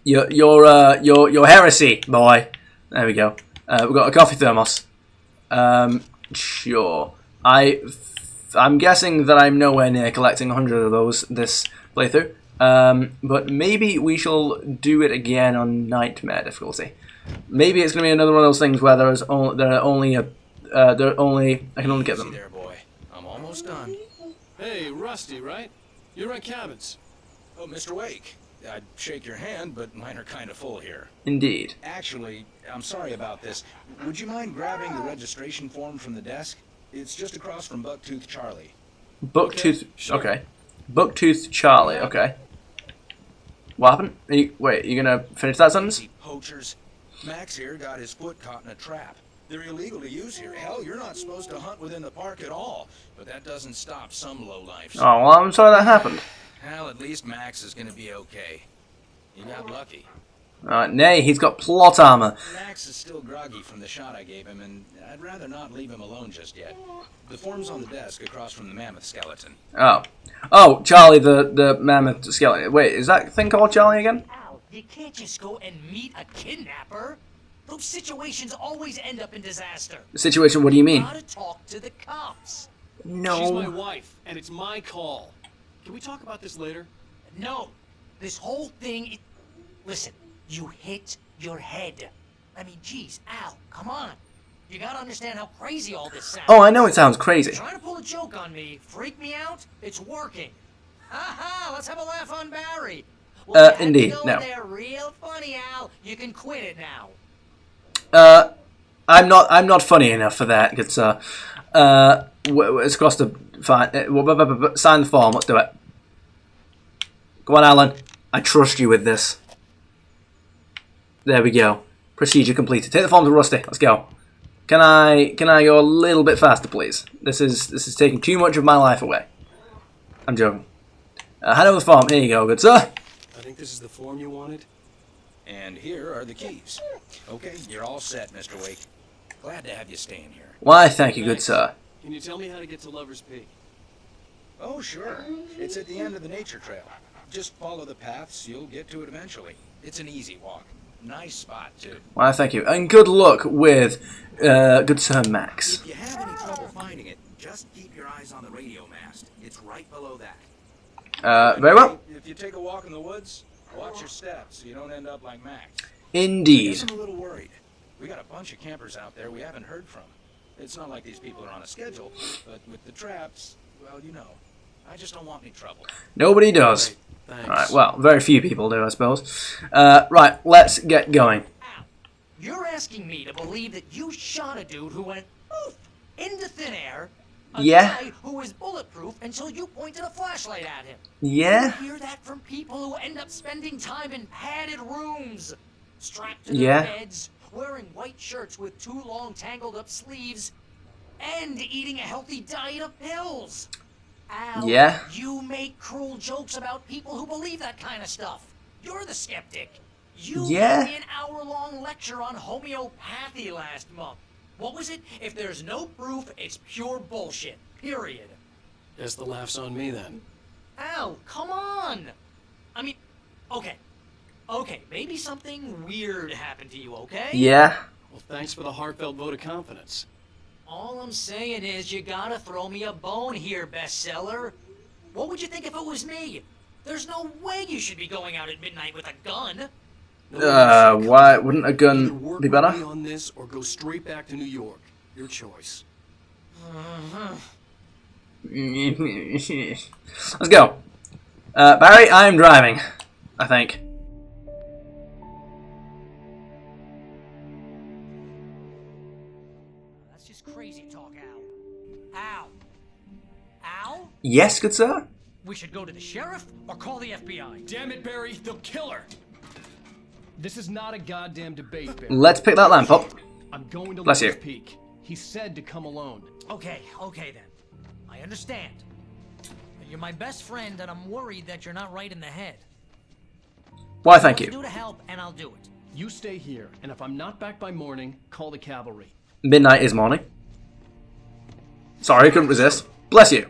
Your heresy, boy. There we go. We've got a coffee thermos. Sure. I'm guessing that I'm nowhere near collecting 100 of those this playthrough. But maybe we shall do it again on Nightmare difficulty. Maybe it's gonna be another one of those things where I can only get them. There, boy. I'm almost done. Hey, Rusty, right? You rent cabins. Oh, Mr. Wake. I'd shake your hand, but mine are kind of full here. Indeed. Actually, I'm sorry about this. Would you mind grabbing the registration form from the desk? It's just across from Bucktooth Charlie. Bucktooth. Okay. Bucktooth Charlie. Okay. What happened? Wait, you gonna finish that sentence? Poachers. Max here got his foot caught in a trap. They're illegal to use here. Hell, you're not supposed to hunt within the park at all. But that doesn't stop some lowlifes. Oh, well, I'm sorry that happened. Hell, at least Max is gonna be okay. You got lucky. Nay, he's got plot armor. Max is still groggy from the shot I gave him, and I'd rather not leave him alone just yet. The form's on the desk across from the mammoth skeleton. Oh. Oh, Charlie, the mammoth skeleton. Wait, is that thing called Charlie again? Al, you can't just go and meet a kidnapper. Those situations always end up in disaster. Situation, what do you mean? You gotta talk to the cops. No. She's my wife, and it's my call. Can we talk about this later? No. This whole thing... Listen, you hit your head. I mean, geez, Al, come on. You gotta understand how crazy all this sounds. Oh, I know it sounds crazy. Trying to pull a joke on me, freak me out, it's working. Aha, let's have a laugh on Barry. Well, indeed, no. They're real funny, Al. You can quit it now. I'm not funny enough for that, good sir. It's across the fine. Sign the form. Let's do it. Go on, Alan. I trust you with this. There we go. Procedure completed. Take the form to Rusty. Let's go. Can I go a little bit faster, please? This is taking too much of my life away. I'm joking. Hand over the form. Here you go, good sir. I think this is the form you wanted. And here are the keys. Okay, you're all set, Mr. Wake. Glad to have you staying here. Why, thank you, good sir. Can you tell me how to get to Lover's Peak? Oh, sure. It's at the end of the nature trail. Just follow the paths, you'll get to it eventually. It's an easy walk. Nice spot, too. Why, thank you. And good luck with good Sir Max. If you have any trouble finding it, just keep your eyes on the radio mast. It's right below that. Very well. If you take a walk in the woods, watch your steps so you don't end up like Max. Indeed. I'm a little worried. We got a bunch of campers out there we haven't heard from. It's not like these people are on a schedule, but with the traps, well, you know. I just don't want any trouble. Nobody does. Thanks. Alright, well, very few people do, I suppose. Right, let's get going. Al, you're asking me to believe that you shot a dude who went poof into thin air, a guy who was bulletproof until you pointed a flashlight at him. Yeah? You hear that from people who end up spending time in padded rooms, strapped to their beds, wearing white shirts with too long tangled up sleeves, and eating a healthy diet of pills. Al, you make cruel jokes about people who believe that kind of stuff. You're the skeptic. You gave me an hour-long lecture on homeopathy last month. What was it? If there's no proof, it's pure bullshit. Period. Guess the laugh's on me then. Al, come on. I mean, okay. Okay, maybe something weird happened to you, okay? Yeah. Well, thanks for the heartfelt vote of confidence. All I'm saying is you gotta throw me a bone here, bestseller. What would you think if it was me? There's no way you should be going out at midnight with a gun. Why wouldn't a gun be better? Either work with me on this or go straight back to New York. Your choice. Let's go. Barry, I'm driving, I think. That's just crazy talk, Al. Al? Al? Yes, good sir? We should go to the sheriff or call the FBI. Damn it, Barry, they'll kill her. This is not a goddamn debate, Barry. Let's pick that lamp up. I'm going to Bless Lover's you. Peak. He said to come alone. Okay then. I understand. You're my best friend, and I'm worried that you're not right in the head. Why, thank you. What to do to help, and I'll do it. You stay here, and if I'm not back by morning, call the cavalry. Midnight is morning. Sorry, couldn't resist. Bless you.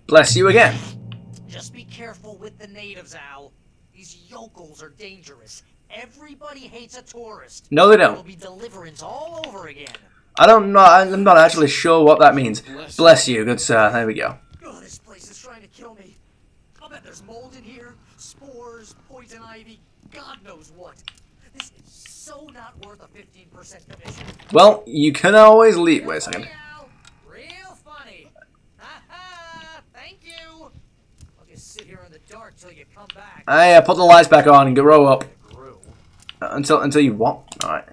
Bless you again. Just be careful with the natives, Al. These yokels are dangerous. Everybody hates a tourist. No, they don't. It'll be deliverance all over again. I'm not actually sure what that means. Bless you, good sir. There we go. Oh, this place is trying to kill me. I'll bet there's mold in here, spores, poison ivy, God knows what. This is so not worth a 15% commission. Well, you can always leave. Wait a second. Real funny. Ha-ha! Thank you. I'll just sit here in the dark till you come back. I put the lights back on and grow up. Until you what? Alright.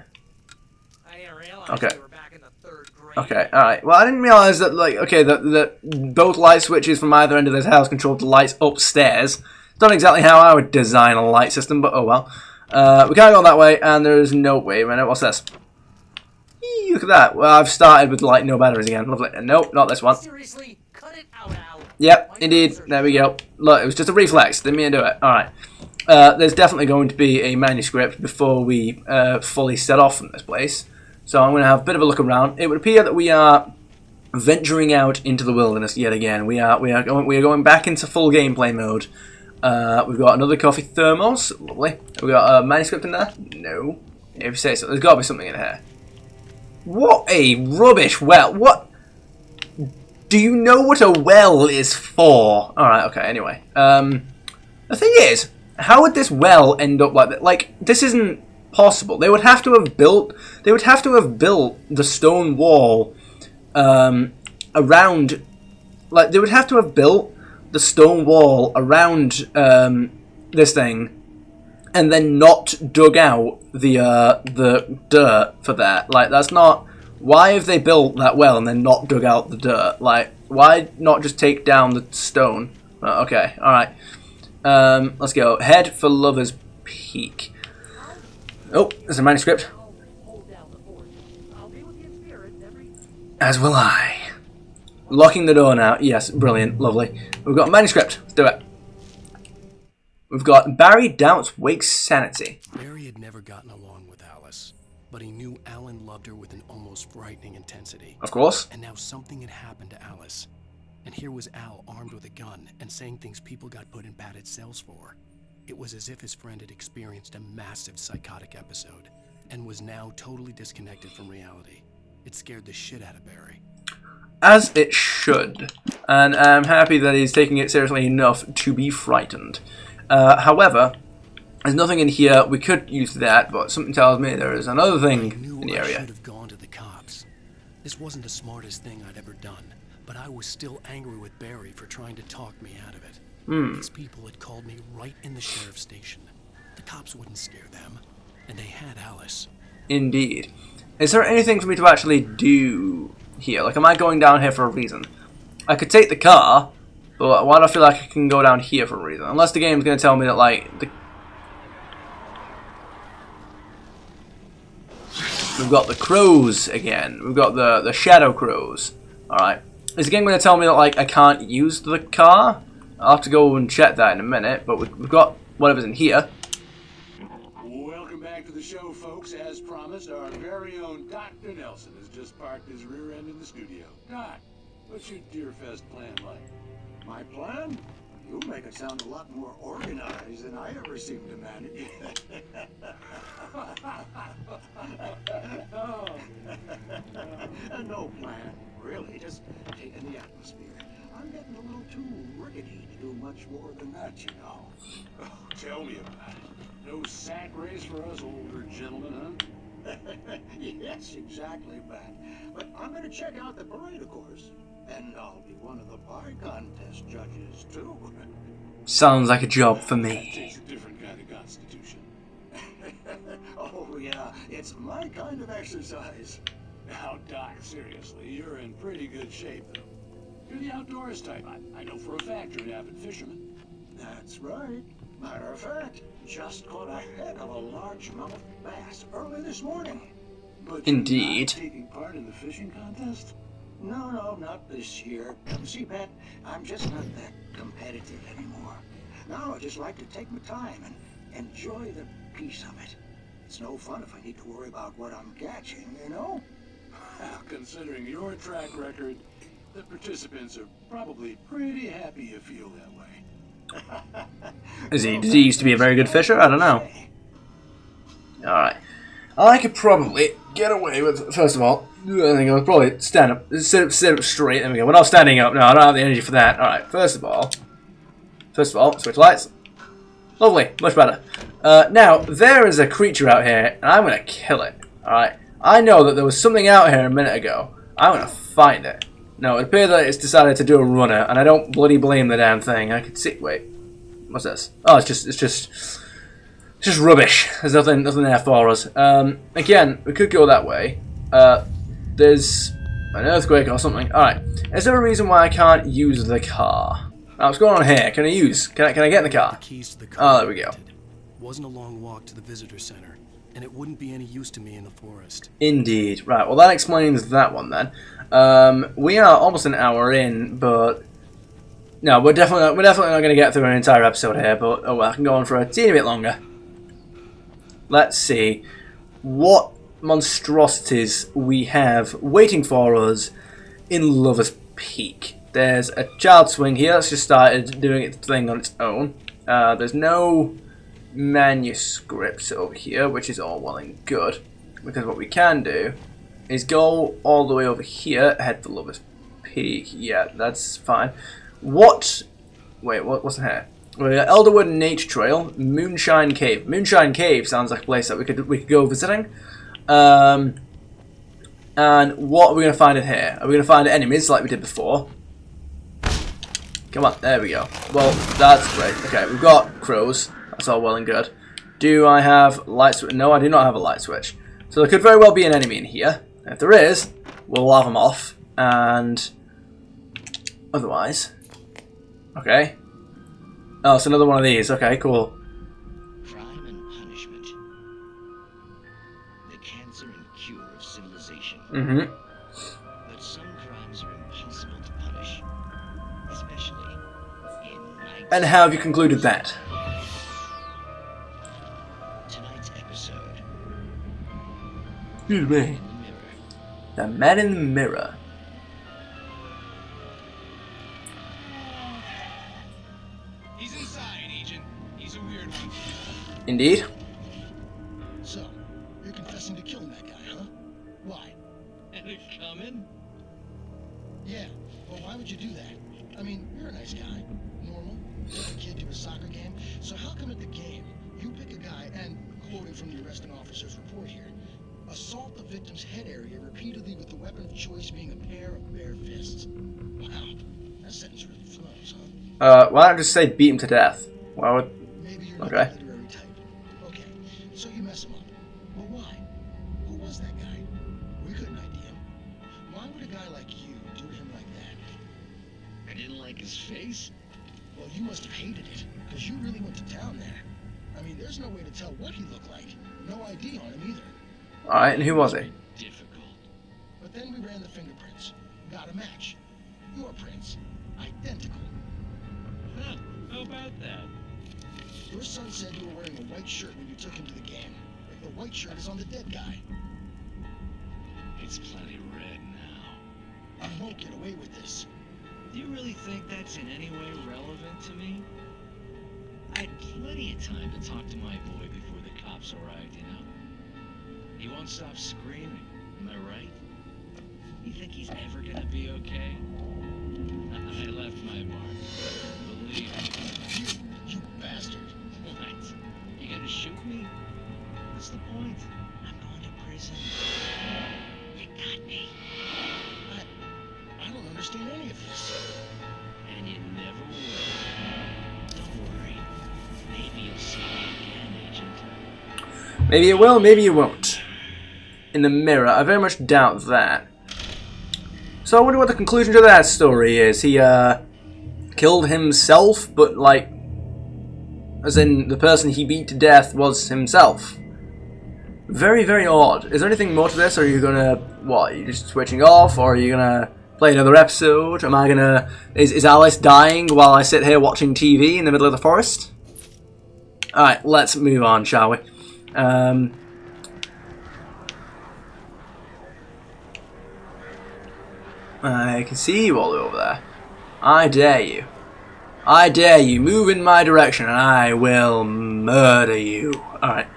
I didn't realize Okay. you were back in the 3rd grade. Okay, alright. Well, I didn't realize that, like, okay, that both light switches from either end of this house controlled the lights upstairs. Not exactly how I would design a light system, but oh well. We can't go that way, and there's no way. Right now, what's this? Eee, look at that. Well, I've started with, like, no batteries again. Lovely. Nope, not this one. Seriously, cut it out, Al. Yep, indeed. There we go. Look, it was just a reflex. Didn't mean to do it. Alright. There's definitely going to be a manuscript before we fully set off from this place. So I'm going to have a bit of a look around. It would appear that we are venturing out into the wilderness yet again. We are going back into full gameplay mode. We've got another coffee thermos. Lovely. Have we got a manuscript in there? No. If you say so. There's got to be something in here. What a rubbish well. What? Do you know what a well is for? Alright, okay, anyway. The thing is, how would this well end up like that? Like, this isn't possible. They would have to have built the stone wall around, like, they would have to have built the stone wall around this thing and then not dug out the dirt for that. Like, that's not... Why have they built that well and then not dug out the dirt? Like, why not just take down the stone? Okay, alright. Let's go. Head for Lover's Peak. Oh, there's a manuscript. As will I. Locking the door now. Yes, brilliant, lovely. We've got a manuscript. Let's do it. We've got Barry doubts Wake's sanity. Barry had never gotten along with Alice, but he knew Alan loved her with an almost frightening intensity. Of course. And now something had happened to Alice. And here was Al armed with a gun and saying things people got put in padded cells for. It was as if his friend had experienced a massive psychotic episode and was now totally disconnected from reality. It scared the shit out of Barry. As it should. And I'm happy that he's taking it seriously enough to be frightened. However, there's nothing in here. We could use that, but something tells me there is another thing in the area. I should have gone to the cops. This wasn't the smartest thing I'd ever done, but I was still angry with Barry for trying to talk me out of it. These people had called me right in the sheriff's station. The cops wouldn't scare them, and they had Alice. Indeed. Is there anything for me to actually do here? Like, am I going down here for a reason? I could take the car, but why do I feel like I can go down here for a reason? Unless the game's going to tell me that, like, we've got the crows again. We've got the shadow crows. Alright. Is the game going to tell me that, like, I can't use the car? I'll have to go and check that in a minute, but we've got whatever's in here. Welcome back to the show, folks. As promised, our very own Dr. Nelson has just parked his rear end in the studio. Doc, what's your Deerfest plan like? My plan? You make it sound a lot more organized than I ever seem to manage. No plan, really. Just taking the atmosphere. I'm getting a little too rickety to do much more than that, you know. Oh, tell me about it. No sack race for us older gentlemen, huh? Yes, exactly, Bat. But I'm going to check out the parade, of course. And I'll be one of the pie contest judges, too. Sounds like a job for me. That takes a different kind of constitution. Oh, yeah. It's my kind of exercise. Now, Doc, seriously, you're in pretty good shape, though. You're the outdoors type. I know for a fact you're an avid fisherman. That's right. Matter of fact, just caught a heck of a largemouth bass early this morning. But indeed. You're not taking part in the fishing contest? No, not this year. See, Pat, I'm just not that competitive anymore. Now I just like to take my time and enjoy the peace of it. It's no fun if I need to worry about what I'm catching, you know? Well, considering your track record, the participants are probably pretty happy you feel that way. Does he used to be a very good fisher? I don't know. Alright. I could probably get away with, first of all, I think I'll probably sit up straight. There we go. We're not standing up. No, I don't have the energy for that. Alright, first of all, switch lights. Lovely, much better. Now, there is a creature out here, and I'm going to kill it. Alright, I know that there was something out here a minute ago. I'm going to find it. No, it appears that it's decided to do a runner, and I don't bloody blame the damn thing. I could see. Wait, what's this? Oh, it's just rubbish. There's nothing there for us. Again, we could go that way. There's an earthquake or something. All right. Is there a reason why I can't use the car? Now, what's going on here? Can I get in the car? The keys to the Oh, car. there we go. Wasn't a long walk to the visitor center, and it wouldn't be any use to me in the forest. Indeed. Right, well that explains that one then. We are almost an hour in, but no, we're definitely not going to get through an entire episode here. But oh well, I can go on for a teeny bit longer. Let's see what monstrosities we have waiting for us in Lover's Peak. There's a child swing here that's just started doing its thing on its own. There's no manuscripts over here, which is all well and good, because what we can do is go all the way over here, head for Lover's Peak. Yeah, that's fine. What's in here? We got Elderwood Nature Trail, Moonshine Cave. Moonshine Cave sounds like a place that we could go visiting. And what are we going to find in here? Are we going to find enemies like we did before? Come on, there we go. Well, that's great. Okay, we've got crows. That's all well and good. Do I have light switch? No, I do not have a light switch. So there could very well be an enemy in here. And if there is, we'll lave them off. And otherwise, okay. Oh, it's another one of these. Okay, cool. Crime and punishment. The cancer and cure of civilization. Mm-hmm. But some crimes are impossible to punish. Especially in night. And how have you concluded that? Tonight's episode. Excuse me. The Man in the Mirror. He's inside, Agent. He's a weird one. Indeed. So, you're confessing to killing that guy, huh? Why? And it coming? Yeah, well, why would you do that? I mean, you're a nice guy. Normal. Take a kid to a soccer game. So how come at the game, you pick a guy and, quoting from the arresting officer's report here, assault the victim's head area repeatedly with the weapon of choice being a pair of bare fists? Wow, that sentence really flows, huh? Why not just say beat him to death? Why would... Maybe you're not Okay. the literary type. Okay, so you mess him up. But why? Who was that guy? We couldn't ID him. Why would a guy like you do him like that? I didn't like his face. Well, you must have hated it, because you really went to town there. I mean, there's no way to tell what he looked like. No ID on him either. Alright, and who was he? Difficult. But then we ran the fingerprints. Got a match. Your prints. Identical. Huh, how about that? Your son said you were wearing a white shirt when you took him to the game. Like the white shirt is on the dead guy. It's plenty red now. You won't get away with this. Do you really think that's in any way relevant to me? I had plenty of time to talk to my boy before the cops arrived, you know? He won't stop screaming, am I right? You think he's ever gonna be okay? I left my mark. Believe me. You bastard. What? You gonna shoot me? What's the point? I'm going to prison. You got me. I don't understand any of this. And you never will. Don't worry. Maybe you'll see me again, Agent. Maybe you will, maybe you won't. In the mirror, I very much doubt that. So I wonder what the conclusion to that story is. He, killed himself, but, like, as in the person he beat to death was himself. Very, very odd. Is there anything more to this, or are you gonna, what, are you just switching off, or are you gonna play another episode? Am I gonna, is Alice dying while I sit here watching TV in the middle of the forest? Alright, let's move on, shall we? I can see you all over there. I dare you. I dare you. Move in my direction and I will murder you. Alright.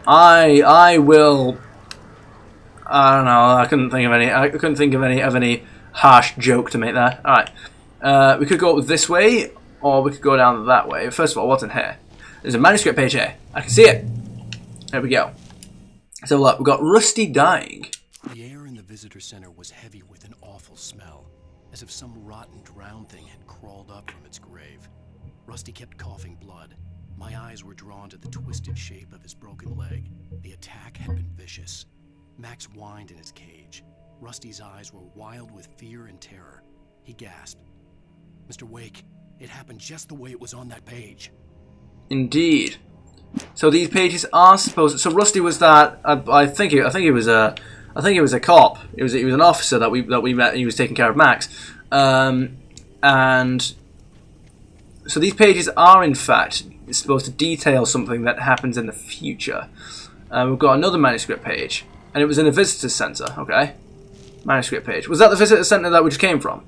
I will... I don't know. I couldn't think of any harsh joke to make there. Alright. We could go this way or we could go down that way. First of all, what's in here? There's a manuscript page here. I can see it. There we go. So look, we've got Rusty dying. The air in the visitor center was heavy with an awful smell, as if some rotten drowned thing had crawled up from its grave. Rusty kept coughing blood. My eyes were drawn to the twisted shape of his broken leg. The attack had been vicious. Max whined in his cage. Rusty's eyes were wild with fear and terror. He gasped. "Mr. Wake, it happened just the way it was on that page." Indeed. So these pages are supposed. So Rusty was that. I think he was a cop. He was an officer that we met. He was taking care of Max, and so these pages are in fact supposed to detail something that happens in the future. We've got another manuscript page, and it was in a visitor center. Okay, manuscript page. Was that the visitor center that we just came from?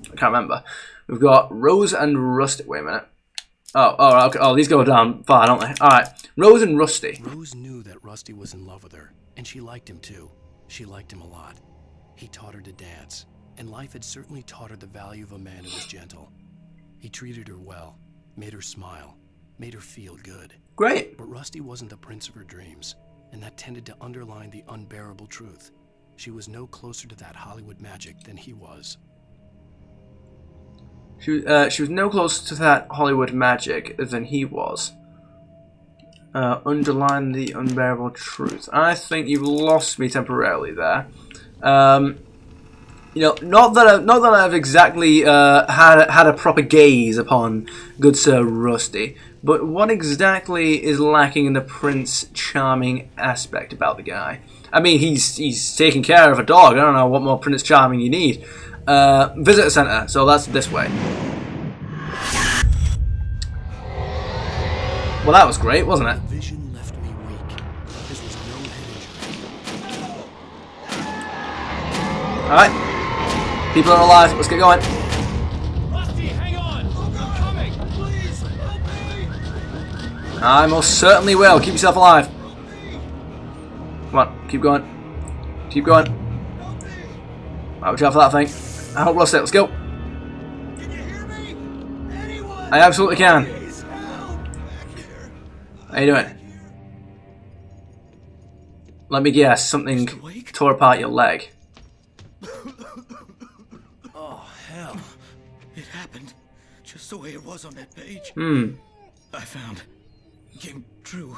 I can't remember. We've got Rose and Rusty. Wait a minute. Oh, okay. Oh, these go down far, don't they? All right, Rose and Rusty. Rose knew that Rusty was in love with her, and she liked him too. She liked him a lot. He taught her to dance, and life had certainly taught her the value of a man who was gentle. He treated her well, made her smile, made her feel good. Great. But Rusty wasn't the prince of her dreams, and that tended to underline the unbearable truth. She was no closer to that Hollywood magic than he was. She was no closer to that Hollywood magic than he was. Underline the unbearable truth. I think you've lost me temporarily there. You know, not that I've exactly had a proper gaze upon good Sir Rusty, but what exactly is lacking in the Prince Charming aspect about the guy? I mean, he's taking care of a dog. I don't know what more Prince Charming you need. Visitor center, so that's this way. Well, that was great, wasn't it? Vision left me weak. This was no head injury. Alright. People are alive, let's get going. Rusty, hang on! I'm coming! Please, help me! I most certainly will. Keep yourself alive. Come on, keep going. Keep going. Right, watch out for that thing. I hope Rusty, let's go. Can you hear me? Anyone? I absolutely can. Please help. How you doing? Let me guess, something tore apart your leg. Oh, hell. It happened just the way it was on that page. I found. Came true.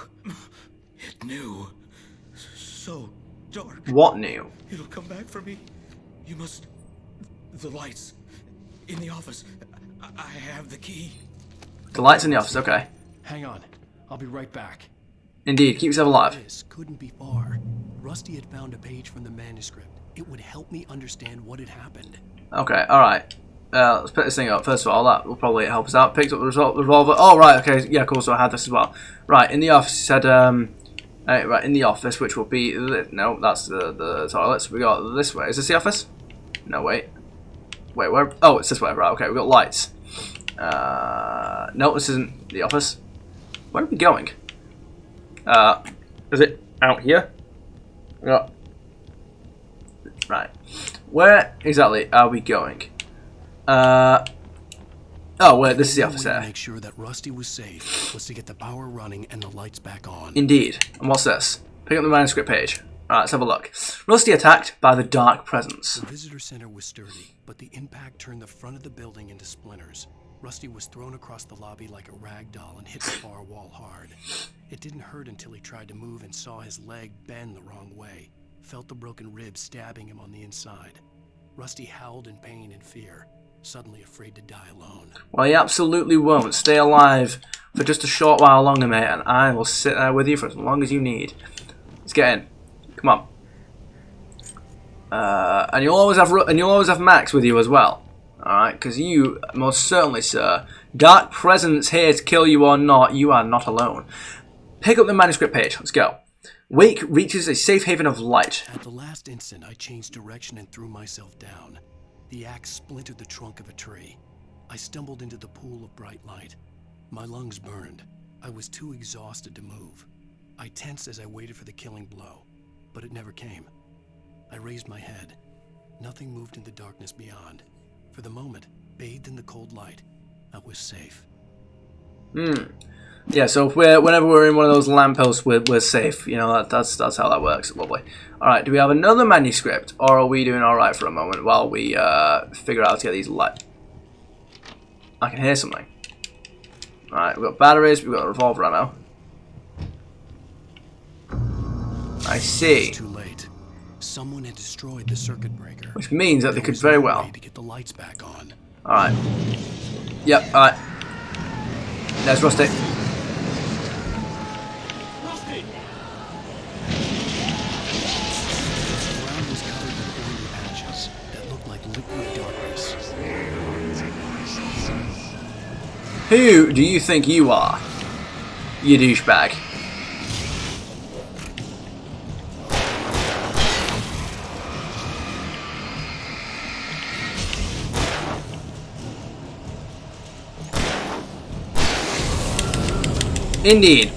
It knew. So dark. What knew? It'll come back for me. You must... The lights. In the office. I have the key. The lights in the office, okay. Hang on. I'll be right back. Indeed, keep yourself alive. This couldn't be far. Rusty had found a page from the manuscript. It would help me understand what had happened. Okay, alright. Let's pick this thing up. First of all, that will probably help us out. Picked up the revolver. Oh, right, okay. Yeah, cool, so I had this as well. Right, in the office, he said, right, in the office, which will be... No, that's the toilets. We got this way. Is this the office? No, wait. Wait, where? Oh, it's this way. Right, okay, we got lights. No, this isn't the office. Where are we going? Is it out here? Yeah. Right. Where exactly are we going? Oh, wait, this is the office there. To make sure that Rusty was safe was to get the power running and the lights back on. Indeed. And what's this? Pick up the manuscript page. Alright, let's have a look. Rusty attacked by the dark presence. The visitor center was sturdy, but the impact turned the front of the building into splinters. Rusty was thrown across the lobby like a rag doll and hit the far wall hard. It didn't hurt until he tried to move and saw his leg bend the wrong way. Felt the broken ribs stabbing him on the inside. Rusty howled in pain and fear, suddenly afraid to die alone. Well, he absolutely won't. Stay alive for just a short while longer, mate, and I will sit there with you for as long as you need. Let's get in. Come on. And you'll always have Max with you as well. Alright, because you, most certainly, sir, dark presence here to kill you or not, you are not alone. Pick up the manuscript page. Let's go. Wake reaches a safe haven of light. At the last instant, I changed direction and threw myself down. The axe splintered the trunk of a tree. I stumbled into the pool of bright light. My lungs burned. I was too exhausted to move. I tensed as I waited for the killing blow, but it never came. I raised my head. Nothing moved in the darkness beyond. For the moment, bathed in the cold light, I was safe. Yeah, so if whenever we're in one of those lampposts, we're safe. You know, that's how that works. Lovely. Alright, do we have another manuscript, or are we doing alright for a moment while we figure out how to get these light? I can hear something. Alright, we've got batteries, we've got revolver ammo. I see. Too late. Someone had destroyed the circuit breaker. Which means that they could very well. To get the lights back on. Alright. Yep, alright. There's Rusty. Who do you think you are? You douchebag. Indeed.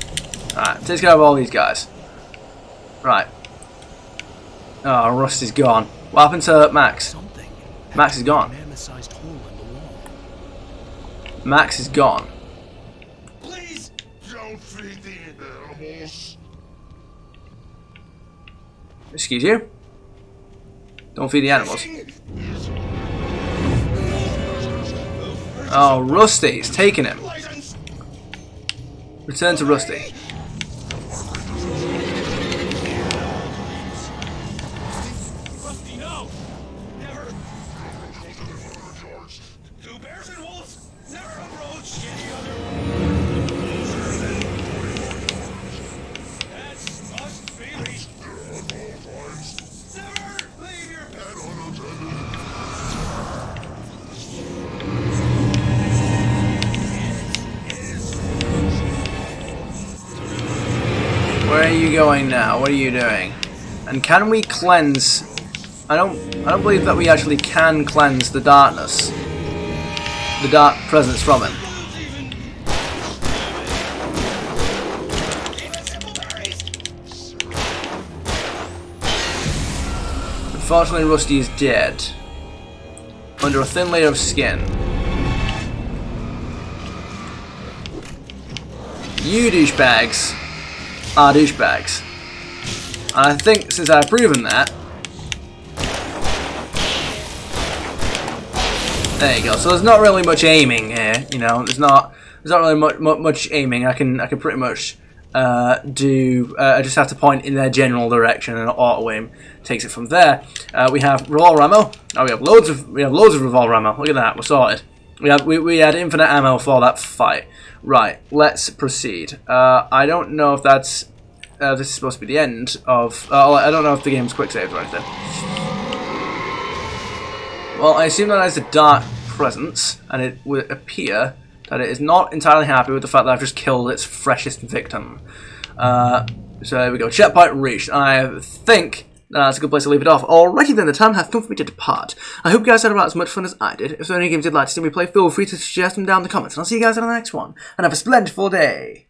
Alright, takes care of all these guys. Right. Oh, Rust is gone. What happened to Max? Max is gone. Max is gone. Please don't feed the animals. Excuse you? Don't feed the animals. Oh, Rusty's taking him. Return to Rusty. Rusty, no! Never! Two bears and wolves! Never approach any other! That's us feeling! Never leave your pet unattended! Where are you going now? What are you doing? And can we cleanse? I don't believe that we actually can cleanse the darkness. The dark presence from him. Unfortunately, Rusty is dead. Under a thin layer of skin. You douchebags are douchebags. And I think since I've proven that, there you go. So there's not really much aiming here, you know. There's not really much aiming. I can pretty much do. I just have to point in their general direction, and auto aim takes it from there. We have revolver ammo. Oh, we have loads of revolver ammo. Look at that. We're sorted. We had infinite ammo for that fight. Right. Let's proceed. I don't know if that's. This is supposed to be the end of... I don't know if the game's quick saved or anything. Well, I assume that has a dark presence, and it would appear that it is not entirely happy with the fact that I've just killed its freshest victim. So there we go. Checkpoint reached. I think that's a good place to leave it off. Alrighty then, the time has come for me to depart. I hope you guys had about as much fun as I did. If there are any games you'd like to see me play, feel free to suggest them down in the comments, and I'll see you guys in the next one. And have a splendid day.